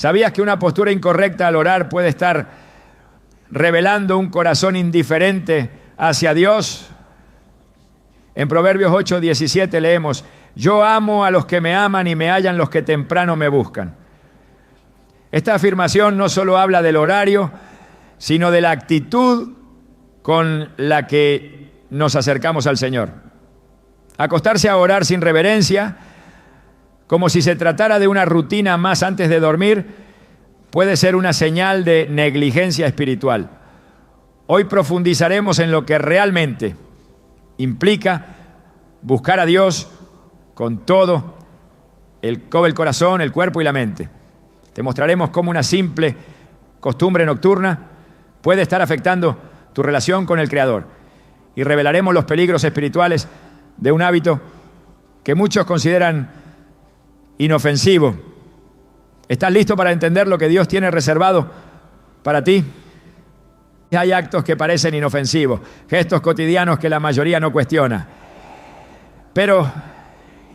¿Sabías que una postura incorrecta al orar puede estar revelando un corazón indiferente hacia Dios? En Proverbios 8:17 leemos: yo amo a los que me aman y me hallan los que temprano me buscan. Esta afirmación no solo habla del horario, sino de la actitud con la que nos acercamos al Señor. Acostarse a orar sin reverencia, como si se tratara de una rutina más antes de dormir, puede ser una señal de negligencia espiritual. Hoy profundizaremos en lo que realmente implica buscar a Dios con todo el corazón, el cuerpo y la mente. Te mostraremos cómo una simple costumbre nocturna puede estar afectando tu relación con el Creador. Y revelaremos los peligros espirituales de un hábito que muchos consideran inofensivo. ¿Estás listo para entender lo que Dios tiene reservado para ti? Hay actos que parecen inofensivos, gestos cotidianos que la mayoría no cuestiona. Pero,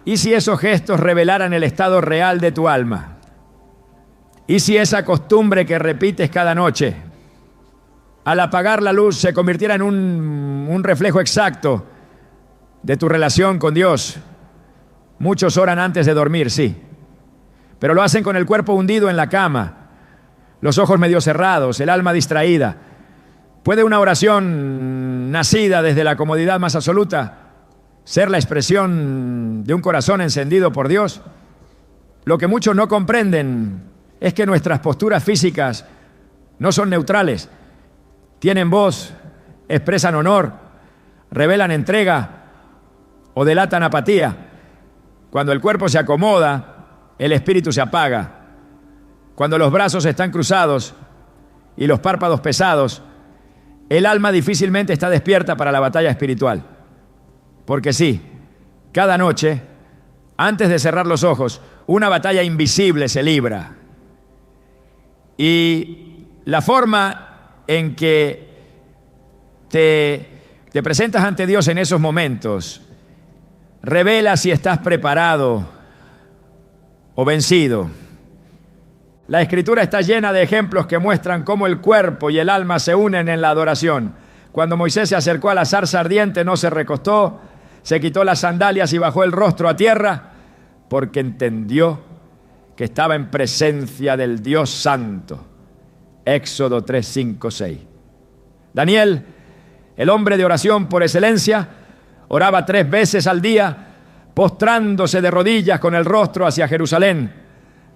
¿y si esos gestos revelaran el estado real de tu alma? ¿Y si esa costumbre que repites cada noche, al apagar la luz, se convirtiera en un reflejo exacto de tu relación con Dios? Muchos oran antes de dormir, sí, pero lo hacen con el cuerpo hundido en la cama, los ojos medio cerrados, el alma distraída. ¿Puede una oración nacida desde la comodidad más absoluta ser la expresión de un corazón encendido por Dios? Lo que muchos no comprenden es que nuestras posturas físicas no son neutrales. Tienen voz, expresan honor, revelan entrega o delatan apatía. Cuando el cuerpo se acomoda, el espíritu se apaga. Cuando los brazos están cruzados y los párpados pesados, el alma difícilmente está despierta para la batalla espiritual. Porque sí, cada noche, antes de cerrar los ojos, una batalla invisible se libra. Y la forma en que te presentas ante Dios en esos momentos revela si estás preparado o vencido. La Escritura está llena de ejemplos que muestran cómo el cuerpo y el alma se unen en la adoración. Cuando Moisés se acercó a la zarza ardiente, no se recostó, se quitó las sandalias y bajó el rostro a tierra, porque entendió que estaba en presencia del Dios Santo. Éxodo 3, 5, 6. Daniel, el hombre de oración por excelencia, oraba 3 veces al día, postrándose de rodillas con el rostro hacia Jerusalén.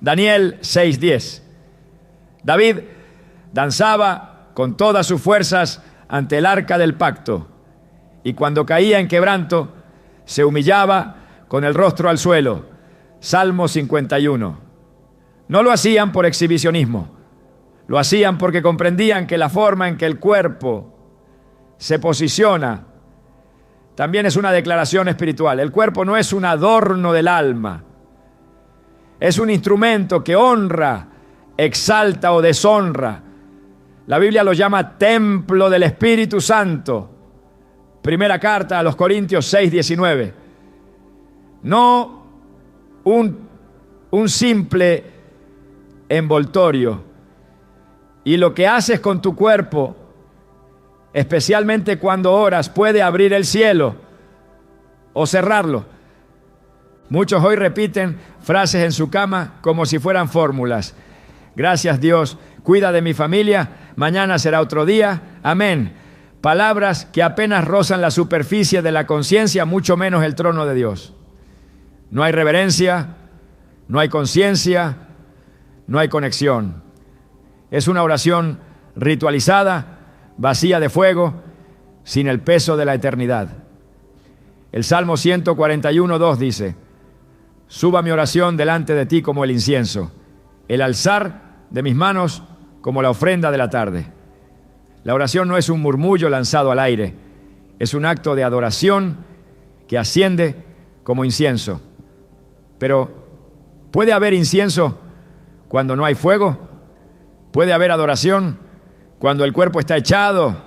Daniel 6:10. David danzaba con todas sus fuerzas ante el arca del pacto, y cuando caía en quebranto, se humillaba con el rostro al suelo. Salmo 51. No lo hacían por exhibicionismo, lo hacían porque comprendían que la forma en que el cuerpo se posiciona también es una declaración espiritual. El cuerpo no es un adorno del alma, es un instrumento que honra, exalta o deshonra. La Biblia lo llama templo del Espíritu Santo. Primera carta a los Corintios 6:19. No un simple envoltorio. Y lo que haces con tu cuerpo, especialmente cuando oras, puede abrir el cielo o cerrarlo. Muchos hoy repiten frases en su cama como si fueran fórmulas. Gracias Dios, cuida de mi familia, mañana será otro día, amén. Palabras que apenas rozan la superficie de la conciencia, mucho menos el trono de Dios. No hay reverencia, no hay conciencia, no hay conexión. Es una oración ritualizada, vacía de fuego, sin el peso de la eternidad. El Salmo 141:2 dice: suba mi oración delante de ti como el incienso, el alzar de mis manos como la ofrenda de la tarde. La oración no es un murmullo lanzado al aire, es un acto de adoración que asciende como incienso. Pero, ¿puede haber incienso cuando no hay fuego? ¿Puede haber adoración cuando el cuerpo está echado,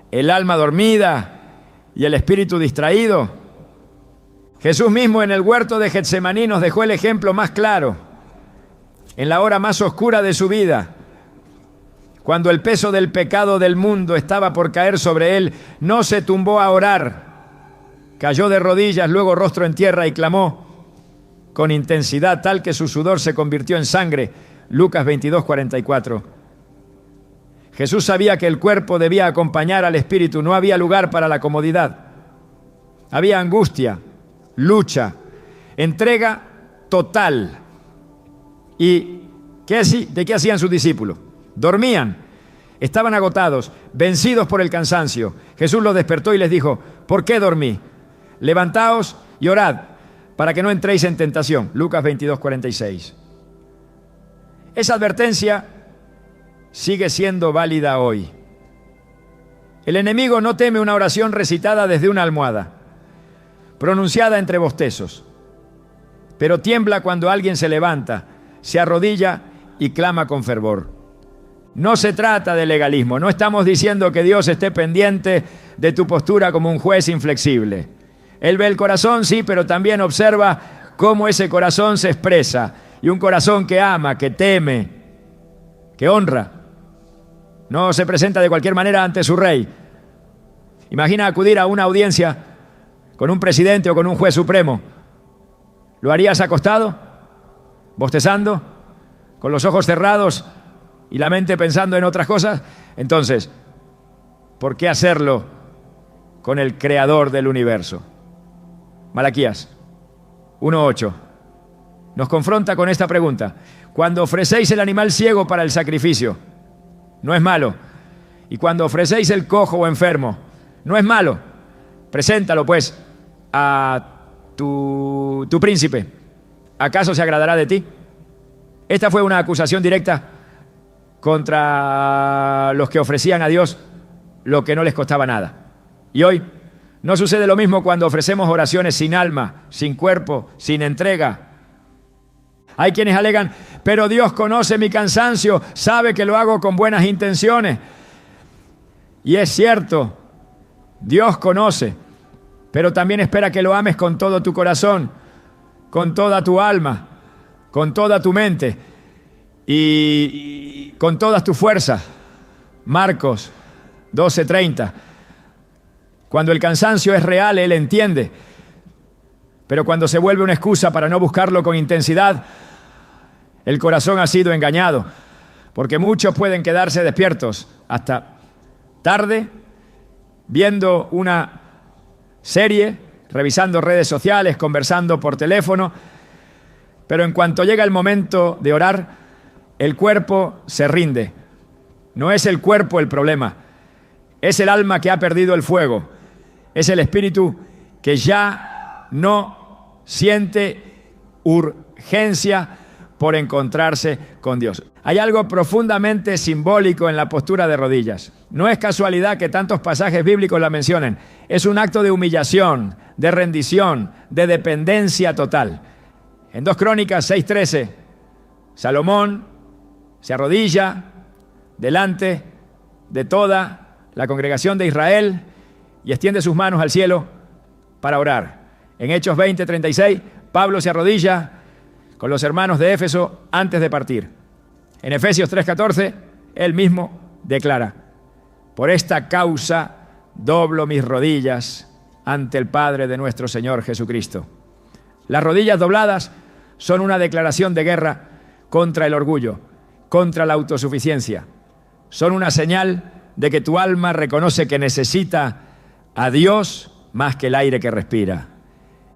el alma dormida y el espíritu distraído? Jesús mismo en el huerto de Getsemaní nos dejó el ejemplo más claro. en la hora más oscura de su vida, cuando el peso del pecado del mundo estaba por caer sobre él, no se tumbó a orar. Cayó de rodillas, luego rostro en tierra y clamó con intensidad tal que su sudor se convirtió en sangre. Lucas 22:44. Jesús sabía que el cuerpo debía acompañar al espíritu, no había lugar para la comodidad. Había angustia, lucha, entrega total. ¿Y de qué hacían sus discípulos? Dormían, estaban agotados, vencidos por el cansancio. Jesús los despertó y les dijo: ¿por qué dormí? Levantaos y orad, para que no entréis en tentación. Lucas 22:46. Esa advertencia sigue siendo válida hoy. El enemigo no teme una oración recitada desde una almohada, pronunciada entre bostezos, pero tiembla cuando alguien se levanta, se arrodilla y clama con fervor. No se trata de legalismo, no estamos diciendo que Dios esté pendiente de tu postura como un juez inflexible. Él ve el corazón, sí, pero también observa cómo ese corazón se expresa. Y un corazón que ama, que teme, que honra, no se presenta de cualquier manera ante su rey. Imagina acudir a una audiencia con un presidente o con un juez supremo. ¿Lo harías acostado? ¿Bostezando? ¿Con los ojos cerrados y la mente pensando en otras cosas? Entonces, ¿por qué hacerlo con el creador del universo? Malaquías 1:8 nos confronta con esta pregunta. Cuando ofrecéis el animal ciego para el sacrificio, no es malo. Y cuando ofrecéis el cojo o enfermo, no es malo. Preséntalo pues a tu príncipe. ¿Acaso se agradará de ti? Esta fue una acusación directa contra los que ofrecían a Dios lo que no les costaba nada. Y hoy no sucede lo mismo cuando ofrecemos oraciones sin alma, sin cuerpo, sin entrega. Hay quienes alegan: pero Dios conoce mi cansancio, sabe que lo hago con buenas intenciones. Y es cierto, Dios conoce, pero también espera que lo ames con todo tu corazón, con toda tu alma, con toda tu mente y con todas tus fuerzas. Marcos 12:30. Cuando el cansancio es real, Él entiende. Pero cuando se vuelve una excusa para no buscarlo con intensidad, el corazón ha sido engañado. Porque muchos pueden quedarse despiertos hasta tarde, viendo una serie, revisando redes sociales, conversando por teléfono. Pero en cuanto llega el momento de orar, el cuerpo se rinde. No es el cuerpo el problema, es el alma que ha perdido el fuego. Es el espíritu que ya no siente urgencia por encontrarse con Dios. Hay algo profundamente simbólico en la postura de rodillas. No es casualidad que tantos pasajes bíblicos la mencionen. Es un acto de humillación, de rendición, de dependencia total. En 2 Crónicas 6:13, Salomón se arrodilla delante de toda la congregación de Israel y extiende sus manos al cielo para orar. En Hechos 20:36, Pablo se arrodilla con los hermanos de Éfeso antes de partir. En Efesios 3:14, él mismo declara: por esta causa doblo mis rodillas ante el Padre de nuestro Señor Jesucristo. Las rodillas dobladas son una declaración de guerra contra el orgullo, contra la autosuficiencia. Son una señal de que tu alma reconoce que necesita a Dios más que el aire que respira.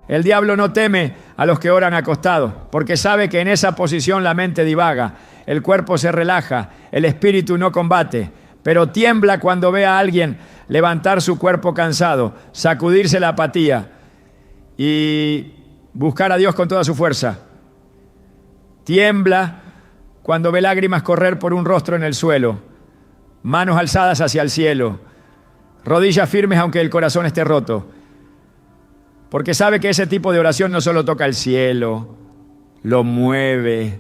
El diablo no teme a los que oran acostados, porque sabe que en esa posición la mente divaga, el cuerpo se relaja, el espíritu no combate, pero tiembla cuando ve a alguien levantar su cuerpo cansado, sacudirse la apatía y buscar a Dios con toda su fuerza. Tiembla cuando ve lágrimas correr por un rostro en el suelo, manos alzadas hacia el cielo, rodillas firmes aunque el corazón esté roto. Porque sabe que ese tipo de oración no solo toca el cielo, lo mueve.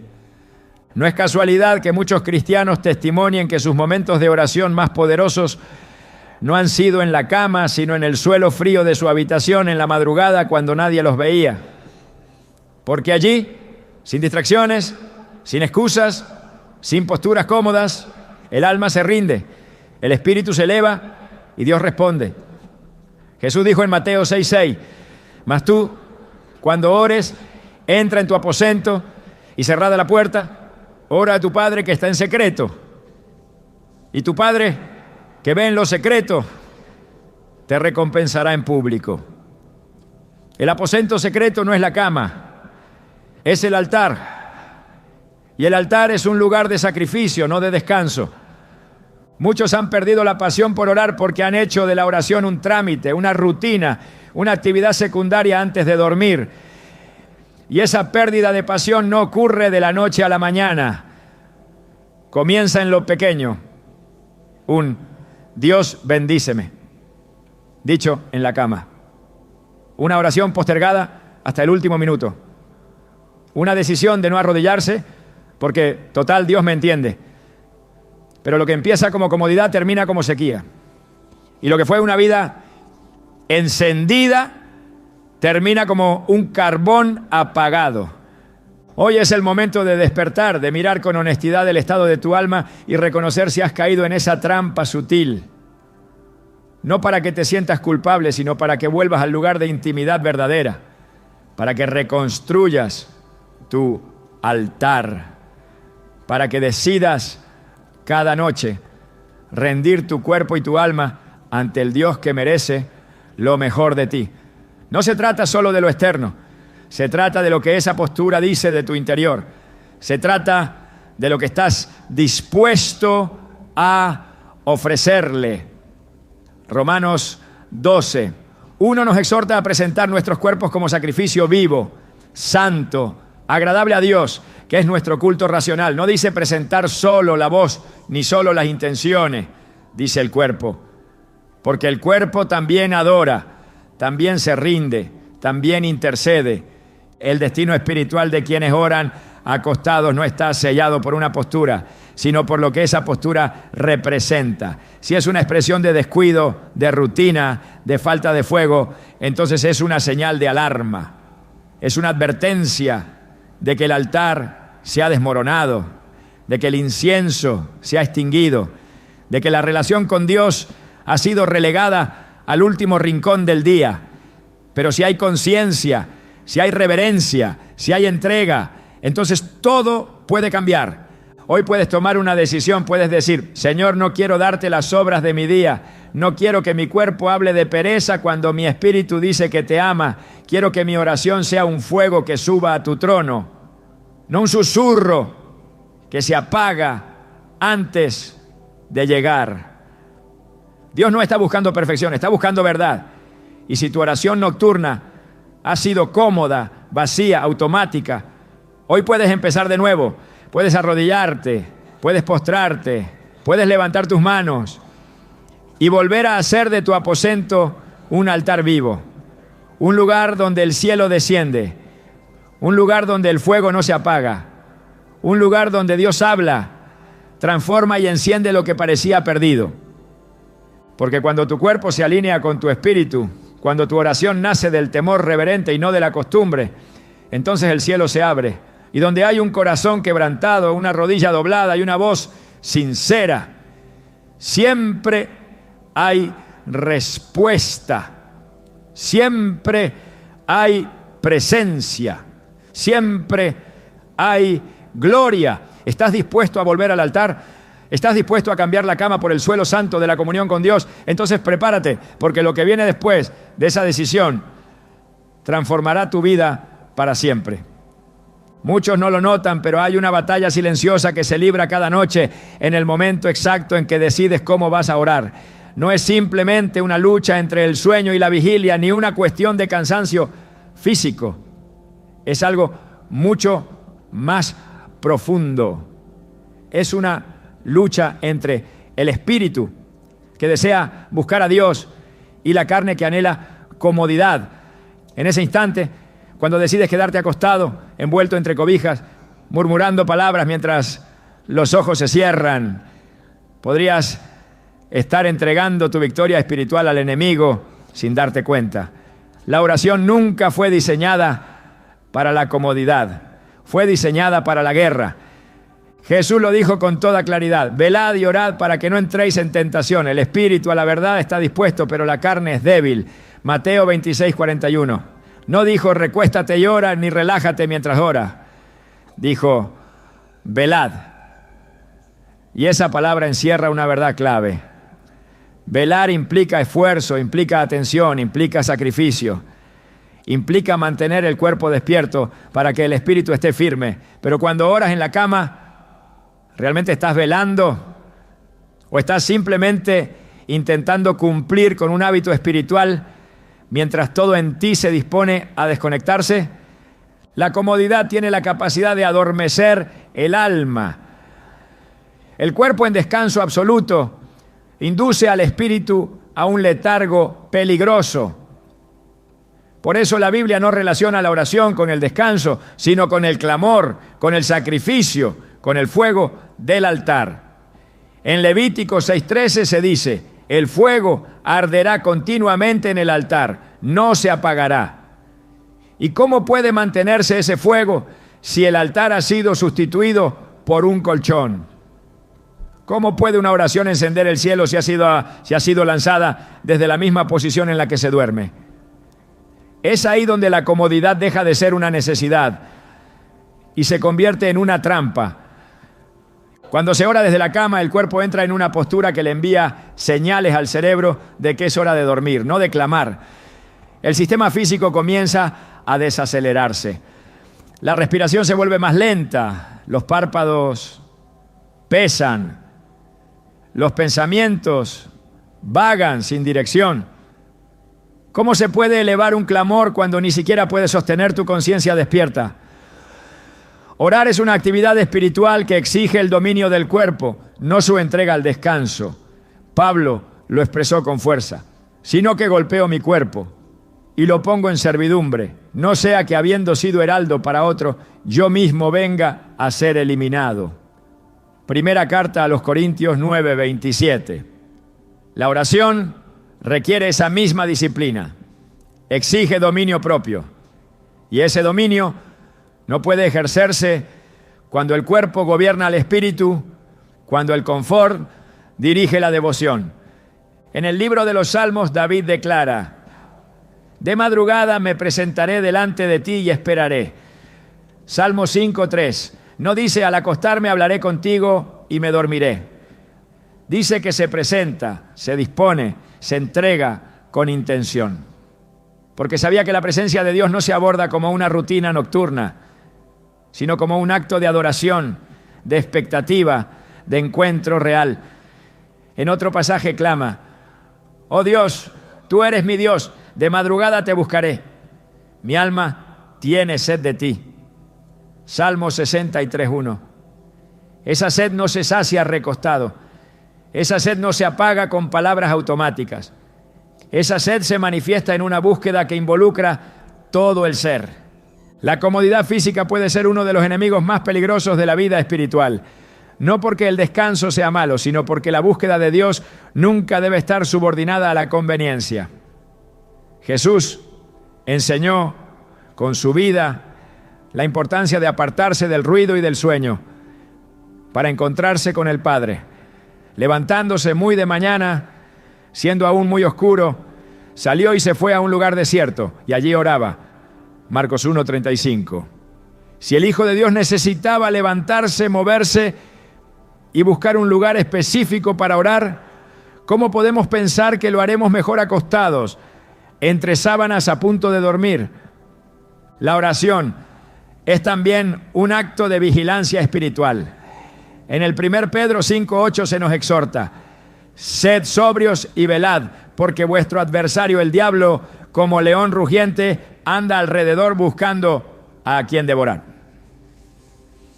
No es casualidad que muchos cristianos testimonien que sus momentos de oración más poderosos no han sido en la cama, sino en el suelo frío de su habitación en la madrugada cuando nadie los veía. Porque allí, sin distracciones, sin excusas, sin posturas cómodas. El alma se rinde, el espíritu se eleva y Dios responde. Jesús dijo en Mateo 6:6, mas tú, cuando ores, entra en tu aposento y cerrada la puerta, ora a tu Padre que está en secreto. Y tu Padre que ve en lo secreto, te recompensará en público. El aposento secreto no es la cama, es el altar. Y el altar es un lugar de sacrificio, no de descanso. Muchos han perdido la pasión por orar porque han hecho de la oración un trámite, una rutina, una actividad secundaria antes de dormir. Y esa pérdida de pasión no ocurre de la noche a la mañana. Comienza en lo pequeño. Un Dios bendíceme, dicho en la cama. Una oración postergada hasta el último minuto. Una decisión de no arrodillarse porque, total, Dios me entiende. Pero lo que empieza como comodidad termina como sequía. Y lo que fue una vida encendida termina como un carbón apagado. Hoy es el momento de despertar, de mirar con honestidad el estado de tu alma y reconocer si has caído en esa trampa sutil. No para que te sientas culpable, sino para que vuelvas al lugar de intimidad verdadera, para que reconstruyas tu altar, para que decidas cada noche rendir tu cuerpo y tu alma ante el Dios que merece lo mejor de ti. No se trata solo de lo externo, se trata de lo que esa postura dice de tu interior. Se trata de lo que estás dispuesto a ofrecerle. Romanos 12. 1 nos exhorta a presentar nuestros cuerpos como sacrificio vivo, santo, agradable a Dios, que es nuestro culto racional. No dice presentar solo la voz, ni solo las intenciones, dice el cuerpo. Porque el cuerpo también adora, también se rinde, también intercede. El destino espiritual de quienes oran acostados no está sellado por una postura, sino por lo que esa postura representa. Si es una expresión de descuido, de rutina, de falta de fuego, entonces es una señal de alarma. Es una advertencia de que el altar se ha desmoronado, de que el incienso se ha extinguido, de que la relación con Dios ha sido relegada al último rincón del día. Pero si hay conciencia, si hay reverencia, si hay entrega, entonces todo puede cambiar. Hoy puedes tomar una decisión, puedes decir: Señor, no quiero darte las obras de mi día, no quiero que mi cuerpo hable de pereza cuando mi espíritu dice que te ama, quiero que mi oración sea un fuego que suba a tu trono, no un susurro que se apaga antes de llegar. Dios no está buscando perfección, está buscando verdad. Y si tu oración nocturna ha sido cómoda, vacía, automática, hoy puedes empezar de nuevo. Puedes arrodillarte, puedes postrarte, puedes levantar tus manos y volver a hacer de tu aposento un altar vivo, un lugar donde el cielo desciende, un lugar donde el fuego no se apaga, un lugar donde Dios habla, transforma y enciende lo que parecía perdido. Porque cuando tu cuerpo se alinea con tu espíritu, cuando tu oración nace del temor reverente y no de la costumbre, entonces el cielo se abre. Y donde hay un corazón quebrantado, una rodilla doblada y una voz sincera, siempre hay respuesta, siempre hay presencia, siempre hay gloria. ¿Estás dispuesto a volver al altar? ¿Estás dispuesto a cambiar la cama por el suelo santo de la comunión con Dios? Entonces prepárate, porque lo que viene después de esa decisión transformará tu vida para siempre. Muchos no lo notan, pero hay una batalla silenciosa que se libra cada noche en el momento exacto en que decides cómo vas a orar. No es simplemente una lucha entre el sueño y la vigilia, ni una cuestión de cansancio físico. Es algo mucho más profundo. Es una lucha entre el espíritu que desea buscar a Dios y la carne que anhela comodidad. En ese instante, cuando decides quedarte acostado, envuelto entre cobijas, murmurando palabras mientras los ojos se cierran, podrías estar entregando tu victoria espiritual al enemigo sin darte cuenta. La oración nunca fue diseñada para la comodidad, fue diseñada para la guerra. Jesús lo dijo con toda claridad: velad y orad para que no entréis en tentación. El espíritu a la verdad está dispuesto, pero la carne es débil. Mateo 26:41. No dijo recuéstate y ora, ni relájate mientras oras. Dijo velad. Y esa palabra encierra una verdad clave. Velar implica esfuerzo, implica atención, implica sacrificio, implica mantener el cuerpo despierto para que el espíritu esté firme. Pero cuando oras en la cama, ¿realmente estás velando? ¿O estás simplemente intentando cumplir con un hábito espiritual mientras todo en ti se dispone a desconectarse? La comodidad tiene la capacidad de adormecer el alma. El cuerpo en descanso absoluto induce al espíritu a un letargo peligroso. Por eso la Biblia no relaciona la oración con el descanso, sino con el clamor, con el sacrificio, con el fuego del altar. En Levítico 6:13 se dice: el fuego arderá continuamente en el altar, no se apagará. ¿Y cómo puede mantenerse ese fuego si el altar ha sido sustituido por un colchón? ¿Cómo puede una oración encender el cielo si ha sido lanzada desde la misma posición en la que se duerme? Es ahí donde la comodidad deja de ser una necesidad y se convierte en una trampa. Cuando se ora desde la cama, el cuerpo entra en una postura que le envía señales al cerebro de que es hora de dormir, no de clamar. El sistema físico comienza a desacelerarse. La respiración se vuelve más lenta, los párpados pesan, los pensamientos vagan sin dirección. ¿Cómo se puede elevar un clamor cuando ni siquiera puedes sostener tu conciencia despierta? Orar es una actividad espiritual que exige el dominio del cuerpo, no su entrega al descanso. Pablo lo expresó con fuerza: sino que golpeo mi cuerpo y lo pongo en servidumbre, no sea que habiendo sido heraldo para otro, yo mismo venga a ser eliminado. Primera carta a los Corintios 9:27. La oración requiere esa misma disciplina, exige dominio propio, y ese dominio no puede ejercerse cuando el cuerpo gobierna al espíritu, cuando el confort dirige la devoción. En el libro de los Salmos, David declara: de madrugada me presentaré delante de ti y esperaré. Salmo 5:3. No dice al acostarme hablaré contigo y me dormiré. Dice que se presenta, se dispone, se entrega con intención. Porque sabía que la presencia de Dios no se aborda como una rutina nocturna, sino como un acto de adoración, de expectativa, de encuentro real. En otro pasaje clama: oh Dios, tú eres mi Dios, de madrugada te buscaré. Mi alma tiene sed de ti. Salmo 63:1. Esa sed no se sacia recostado. Esa sed no se apaga con palabras automáticas. Esa sed se manifiesta en una búsqueda que involucra todo el ser. La comodidad física puede ser uno de los enemigos más peligrosos de la vida espiritual. No porque el descanso sea malo, sino porque la búsqueda de Dios nunca debe estar subordinada a la conveniencia. Jesús enseñó con su vida la importancia de apartarse del ruido y del sueño para encontrarse con el Padre. Levantándose muy de mañana, siendo aún muy oscuro, salió y se fue a un lugar desierto y allí oraba. Marcos 1:35. Si el Hijo de Dios necesitaba levantarse, moverse y buscar un lugar específico para orar, ¿cómo podemos pensar que lo haremos mejor acostados, entre sábanas a punto de dormir? La oración es también un acto de vigilancia espiritual. En el 1 Pedro 5:8 se nos exhorta: sed sobrios y velad, porque vuestro adversario el diablo, como león rugiente, anda alrededor buscando a quien devorar.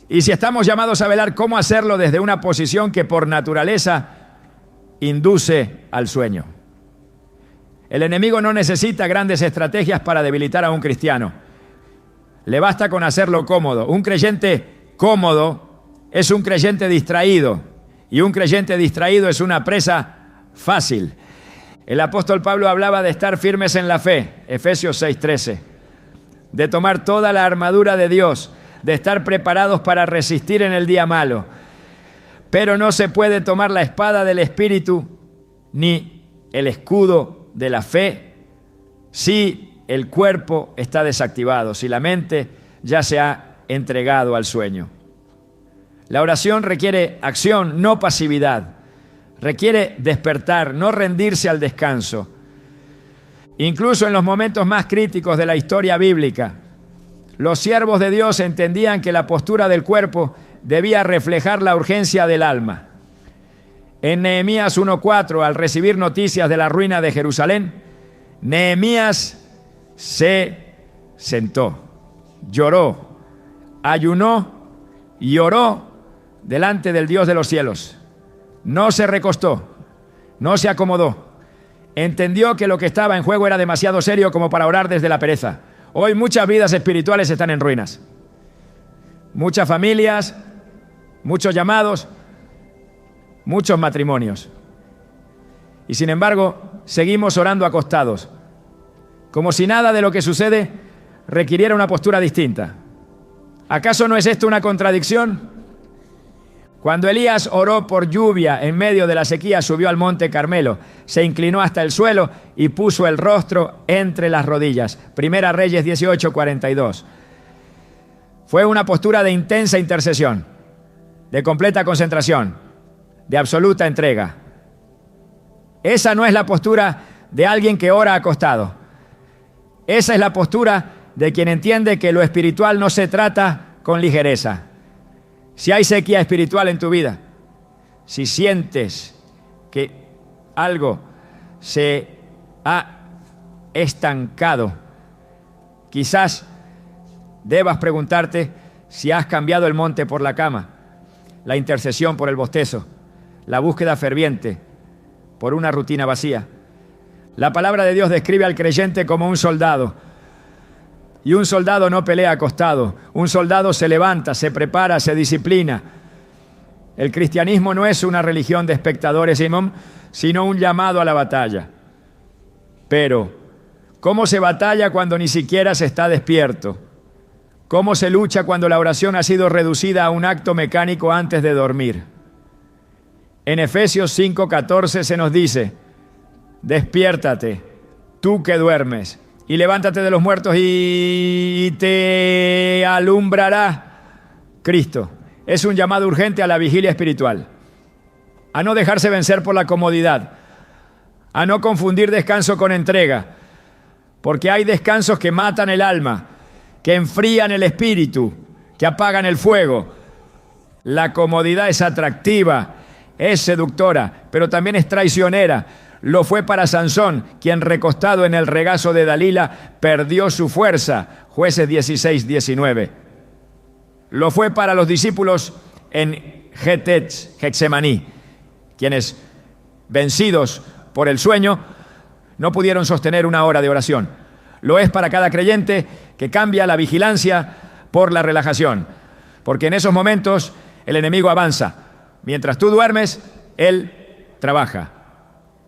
Y si estamos llamados a velar, ¿cómo hacerlo desde una posición que por naturaleza induce al sueño? El enemigo no necesita grandes estrategias para debilitar a un cristiano. Le basta con hacerlo cómodo. Un creyente cómodo es un creyente distraído, y un creyente distraído es una presa fácil. El apóstol Pablo hablaba de estar firmes en la fe, Efesios 6:13, de tomar toda la armadura de Dios, de estar preparados para resistir en el día malo. Pero no se puede tomar la espada del Espíritu ni el escudo de la fe si el cuerpo está desactivado, si la mente ya se ha entregado al sueño. La oración requiere acción, no pasividad. Requiere despertar, no rendirse al descanso. Incluso en los momentos más críticos de la historia bíblica, los siervos de Dios entendían que la postura del cuerpo debía reflejar la urgencia del alma. En Nehemías 1:4, al recibir noticias de la ruina de Jerusalén, Nehemías se sentó, lloró, ayunó y oró delante del Dios de los cielos. No se recostó, no se acomodó. Entendió que lo que estaba en juego era demasiado serio como para orar desde la pereza. Hoy muchas vidas espirituales están en ruinas. Muchas familias, muchos llamados, muchos matrimonios. Y sin embargo, seguimos orando acostados, como si nada de lo que sucede requiriera una postura distinta. ¿Acaso no es esto una contradicción? Cuando Elías oró por lluvia en medio de la sequía, subió al monte Carmelo, se inclinó hasta el suelo y puso el rostro entre las rodillas. Primera Reyes 18:42. Fue una postura de intensa intercesión, de completa concentración, de absoluta entrega. Esa no es la postura de alguien que ora acostado. Esa es la postura de quien entiende que lo espiritual no se trata con ligereza. Si hay sequía espiritual en tu vida, si sientes que algo se ha estancado, quizás debas preguntarte si has cambiado el monte por la cama, la intercesión por el bostezo, la búsqueda ferviente por una rutina vacía. La palabra de Dios describe al creyente como un soldado. Y un soldado no pelea acostado. Un soldado se levanta, se prepara, se disciplina. El cristianismo no es una religión de espectadores, sino un llamado a la batalla. Pero, ¿cómo se batalla cuando ni siquiera se está despierto? ¿Cómo se lucha cuando la oración ha sido reducida a un acto mecánico antes de dormir? En Efesios 5:14 se nos dice: despiértate, tú que duermes, y levántate de los muertos y te alumbrará Cristo. Es un llamado urgente a la vigilia espiritual, a no dejarse vencer por la comodidad, a no confundir descanso con entrega, porque hay descansos que matan el alma, que enfrían el espíritu, que apagan el fuego. La comodidad es atractiva, es seductora, pero también es traicionera. Lo fue para Sansón, quien recostado en el regazo de Dalila perdió su fuerza. Jueces 16:19. Lo fue para los discípulos en Getsemaní, quienes, vencidos por el sueño, no pudieron sostener una hora de oración. Lo es para cada creyente que cambia la vigilancia por la relajación, porque en esos momentos el enemigo avanza. Mientras tú duermes, él trabaja.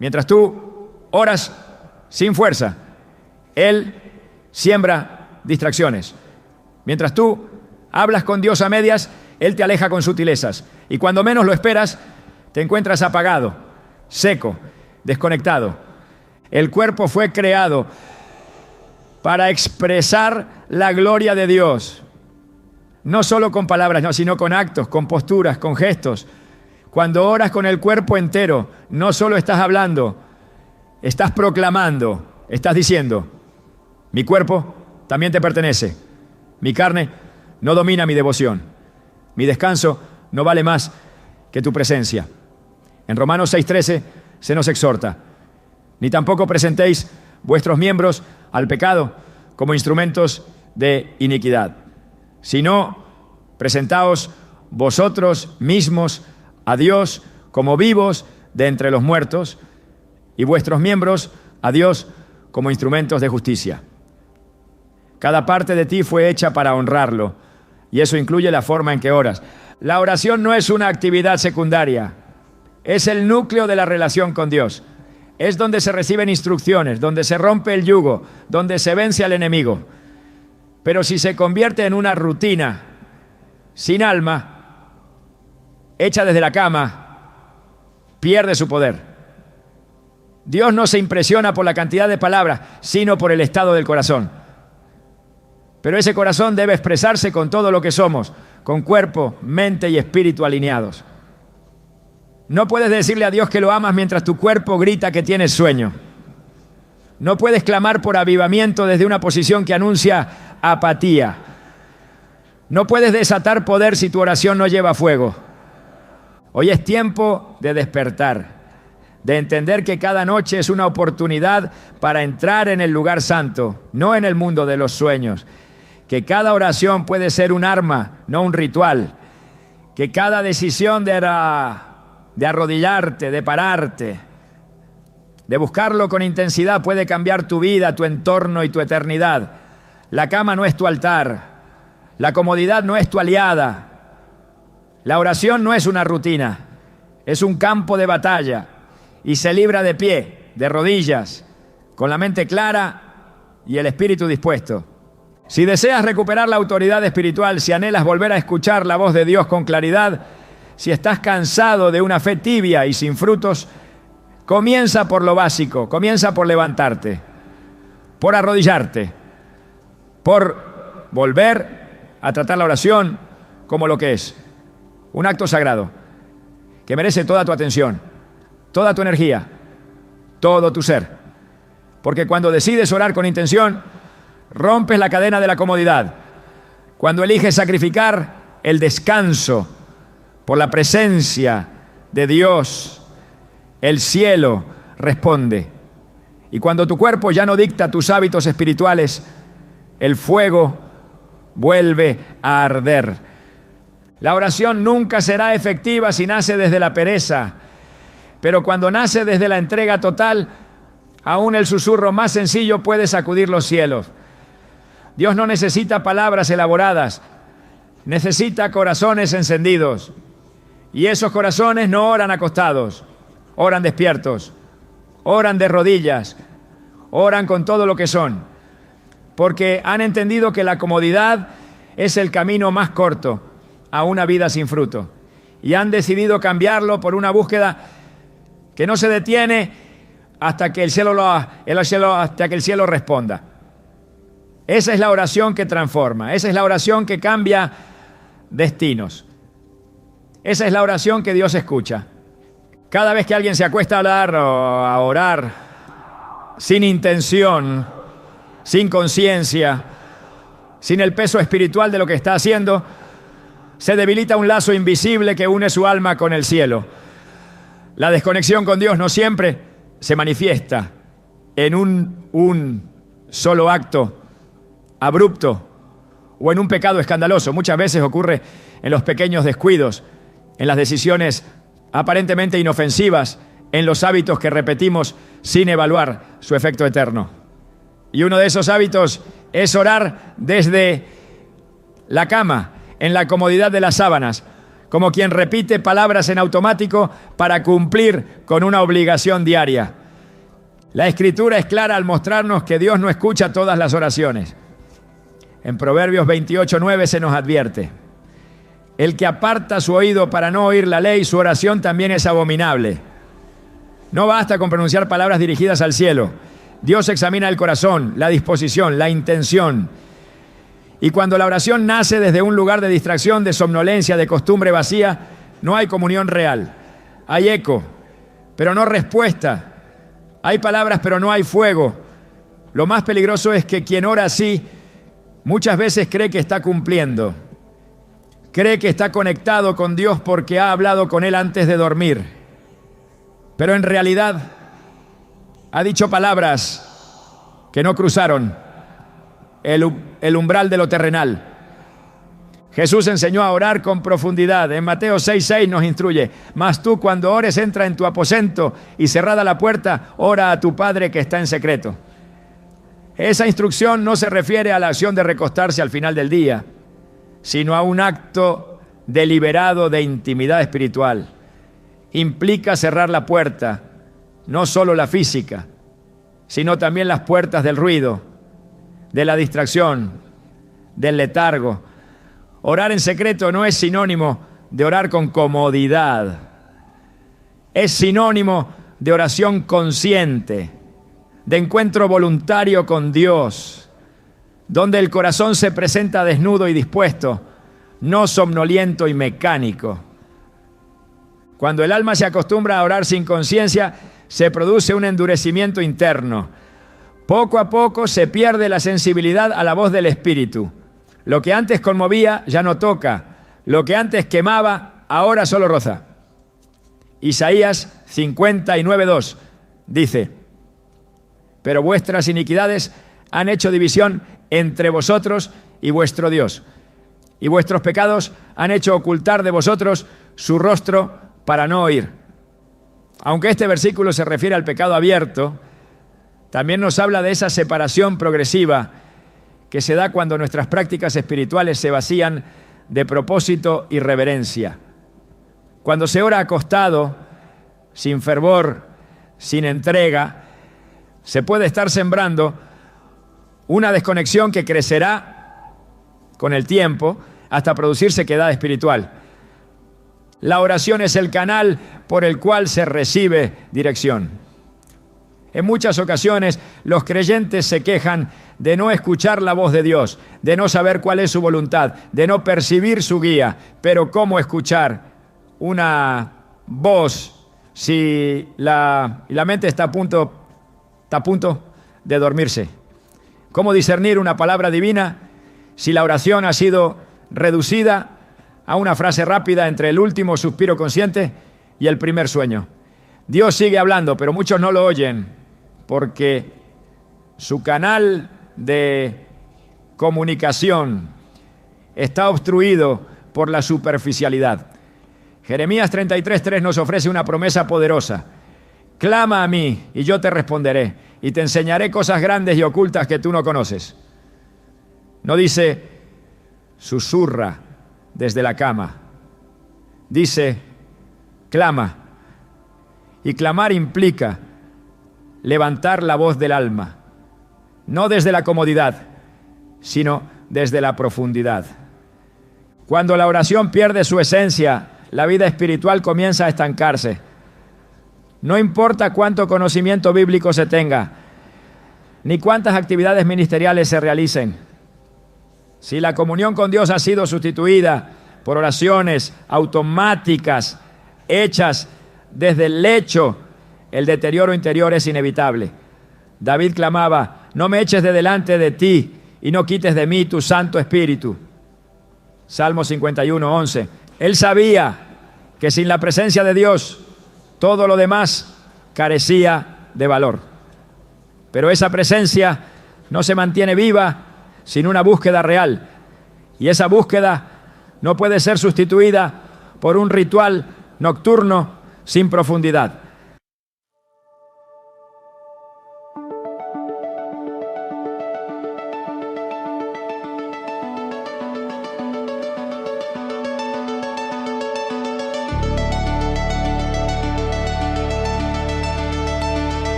Mientras tú oras sin fuerza, él siembra distracciones. Mientras tú hablas con Dios a medias, él te aleja con sutilezas. Y cuando menos lo esperas, te encuentras apagado, seco, desconectado. El cuerpo fue creado para expresar la gloria de Dios. No solo con palabras, no, sino con actos, con posturas, con gestos. Cuando oras con el cuerpo entero, no solo estás hablando, estás proclamando, estás diciendo: mi cuerpo también te pertenece, mi carne no domina mi devoción, mi descanso no vale más que tu presencia. En Romanos 6:13 se nos exhorta: ni tampoco presentéis vuestros miembros al pecado como instrumentos de iniquidad, sino presentaos vosotros mismos a Dios como vivos de entre los muertos, y vuestros miembros a Dios como instrumentos de justicia. Cada parte de ti fue hecha para honrarlo, y eso incluye la forma en que oras. La oración no es una actividad secundaria, es el núcleo de la relación con Dios. Es donde se reciben instrucciones, donde se rompe el yugo, donde se vence al enemigo. Pero si se convierte en una rutina, sin alma, hecha desde la cama, pierde su poder. Dios no se impresiona por la cantidad de palabras, sino por el estado del corazón. Pero ese corazón debe expresarse con todo lo que somos, con cuerpo, mente y espíritu alineados. No puedes decirle a Dios que lo amas mientras tu cuerpo grita que tienes sueño. No puedes clamar por avivamiento desde una posición que anuncia apatía. No puedes desatar poder si tu oración no lleva fuego. Hoy es tiempo de despertar, de entender que cada noche es una oportunidad para entrar en el lugar santo, no en el mundo de los sueños. Que cada oración puede ser un arma, no un ritual. Que cada decisión de arrodillarte, de pararte, de buscarlo con intensidad puede cambiar tu vida, tu entorno y tu eternidad. La cama no es tu altar. La comodidad no es tu aliada. La oración no es una rutina. Es un campo de batalla. Y se libra de pie, de rodillas, con la mente clara y el espíritu dispuesto. Si deseas recuperar la autoridad espiritual, si anhelas volver a escuchar la voz de Dios con claridad, si estás cansado de una fe tibia y sin frutos, comienza por lo básico, comienza por levantarte, por arrodillarte, por volver a tratar la oración como lo que es, un acto sagrado que merece toda tu atención, toda tu energía, todo tu ser. Porque cuando decides orar con intención, rompes la cadena de la comodidad. Cuando eliges sacrificar el descanso por la presencia de Dios, el cielo responde. Y cuando tu cuerpo ya no dicta tus hábitos espirituales, el fuego vuelve a arder. La oración nunca será efectiva si nace desde la pereza, pero cuando nace desde la entrega total, aún el susurro más sencillo puede sacudir los cielos. Dios no necesita palabras elaboradas, necesita corazones encendidos. Y esos corazones no oran acostados, oran despiertos, oran de rodillas, oran con todo lo que son, porque han entendido que la comodidad es el camino más corto a una vida sin fruto. Y han decidido cambiarlo por una búsqueda que no se detiene hasta que el cielo responda. Esa es la oración que transforma, esa es la oración que cambia destinos. Esa es la oración que Dios escucha. Cada vez que alguien se acuesta a hablar o a orar sin intención, sin conciencia, sin el peso espiritual de lo que está haciendo, se debilita un lazo invisible que une su alma con el cielo. La desconexión con Dios no siempre se manifiesta en un solo acto abrupto o en un pecado escandaloso. Muchas veces ocurre en los pequeños descuidos, en las decisiones aparentemente inofensivas, en los hábitos que repetimos sin evaluar su efecto eterno. Y uno de esos hábitos es orar desde la cama, en la comodidad de las sábanas, como quien repite palabras en automático para cumplir con una obligación diaria. La Escritura es clara al mostrarnos que Dios no escucha todas las oraciones. En Proverbios 28:9 se nos advierte: el que aparta su oído para no oír la ley, su oración también es abominable. No basta con pronunciar palabras dirigidas al cielo. Dios examina el corazón, la disposición, la intención. Y cuando la oración nace desde un lugar de distracción, de somnolencia, de costumbre vacía, no hay comunión real. Hay eco, pero no respuesta. Hay palabras, pero no hay fuego. Lo más peligroso es que quien ora así muchas veces cree que está cumpliendo. Cree que está conectado con Dios porque ha hablado con Él antes de dormir. Pero en realidad ha dicho palabras que no cruzaron el umbral de lo terrenal. Jesús enseñó a orar con profundidad. En Mateo 6:6 nos instruye: mas tú, cuando ores, entra en tu aposento y cerrada la puerta, ora a tu Padre que está en secreto. Esa instrucción no se refiere a la acción de recostarse al final del día, sino a un acto deliberado de intimidad espiritual. Implica cerrar la puerta, no solo la física, sino también las puertas del ruido, de la distracción, del letargo. Orar en secreto no es sinónimo de orar con comodidad. Es sinónimo de oración consciente, de encuentro voluntario con Dios, donde el corazón se presenta desnudo y dispuesto, no somnoliento y mecánico. Cuando el alma se acostumbra a orar sin conciencia, se produce un endurecimiento interno. Poco a poco se pierde la sensibilidad a la voz del Espíritu. Lo que antes conmovía ya no toca. Lo que antes quemaba, ahora solo roza. Isaías 59:2 dice: pero vuestras iniquidades han hecho división entre vosotros y vuestro Dios, y vuestros pecados han hecho ocultar de vosotros su rostro para no oír. Aunque este versículo se refiere al pecado abierto, también nos habla de esa separación progresiva que se da cuando nuestras prácticas espirituales se vacían de propósito y reverencia. Cuando se ora acostado, sin fervor, sin entrega, se puede estar sembrando una desconexión que crecerá con el tiempo hasta producir sequedad espiritual. La oración es el canal por el cual se recibe dirección. En muchas ocasiones los creyentes se quejan de no escuchar la voz de Dios, de no saber cuál es su voluntad, de no percibir su guía. Pero ¿cómo escuchar una voz si la mente está a punto de dormirse? ¿Cómo discernir una palabra divina si la oración ha sido reducida a una frase rápida entre el último suspiro consciente y el primer sueño? Dios sigue hablando, pero muchos no lo oyen porque su canal de comunicación está obstruido por la superficialidad. Jeremías 33:3 nos ofrece una promesa poderosa. Clama a mí y yo te responderé y te enseñaré cosas grandes y ocultas que tú no conoces. No dice susurra desde la cama. Dice clama. Y clamar implica levantar la voz del alma, no desde la comodidad, sino desde la profundidad. Cuando la oración pierde su esencia, la vida espiritual comienza a estancarse. No importa cuánto conocimiento bíblico se tenga, ni cuántas actividades ministeriales se realicen. Si la comunión con Dios ha sido sustituida por oraciones automáticas, hechas desde el lecho, el deterioro interior es inevitable. David clamaba: no me eches de delante de ti y no quites de mí tu Santo Espíritu. Salmo 51:11. Él sabía que sin la presencia de Dios todo lo demás carecía de valor. Pero esa presencia no se mantiene viva sin una búsqueda real. Y esa búsqueda no puede ser sustituida por un ritual nocturno sin profundidad.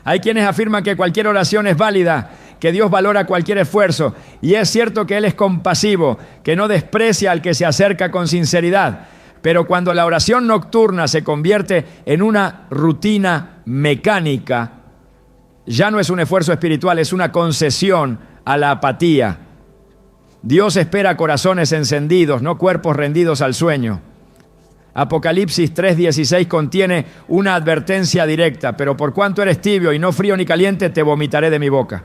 Hay quienes afirman que cualquier oración es válida, que Dios valora cualquier esfuerzo, y es cierto que Él es compasivo, que no desprecia al que se acerca con sinceridad. Pero cuando la oración nocturna se convierte en una rutina mecánica, ya no es un esfuerzo espiritual, es una concesión a la apatía. Dios espera corazones encendidos, no cuerpos rendidos al sueño. Apocalipsis 3:16 contiene una advertencia directa: pero por cuanto eres tibio y no frío ni caliente, te vomitaré de mi boca.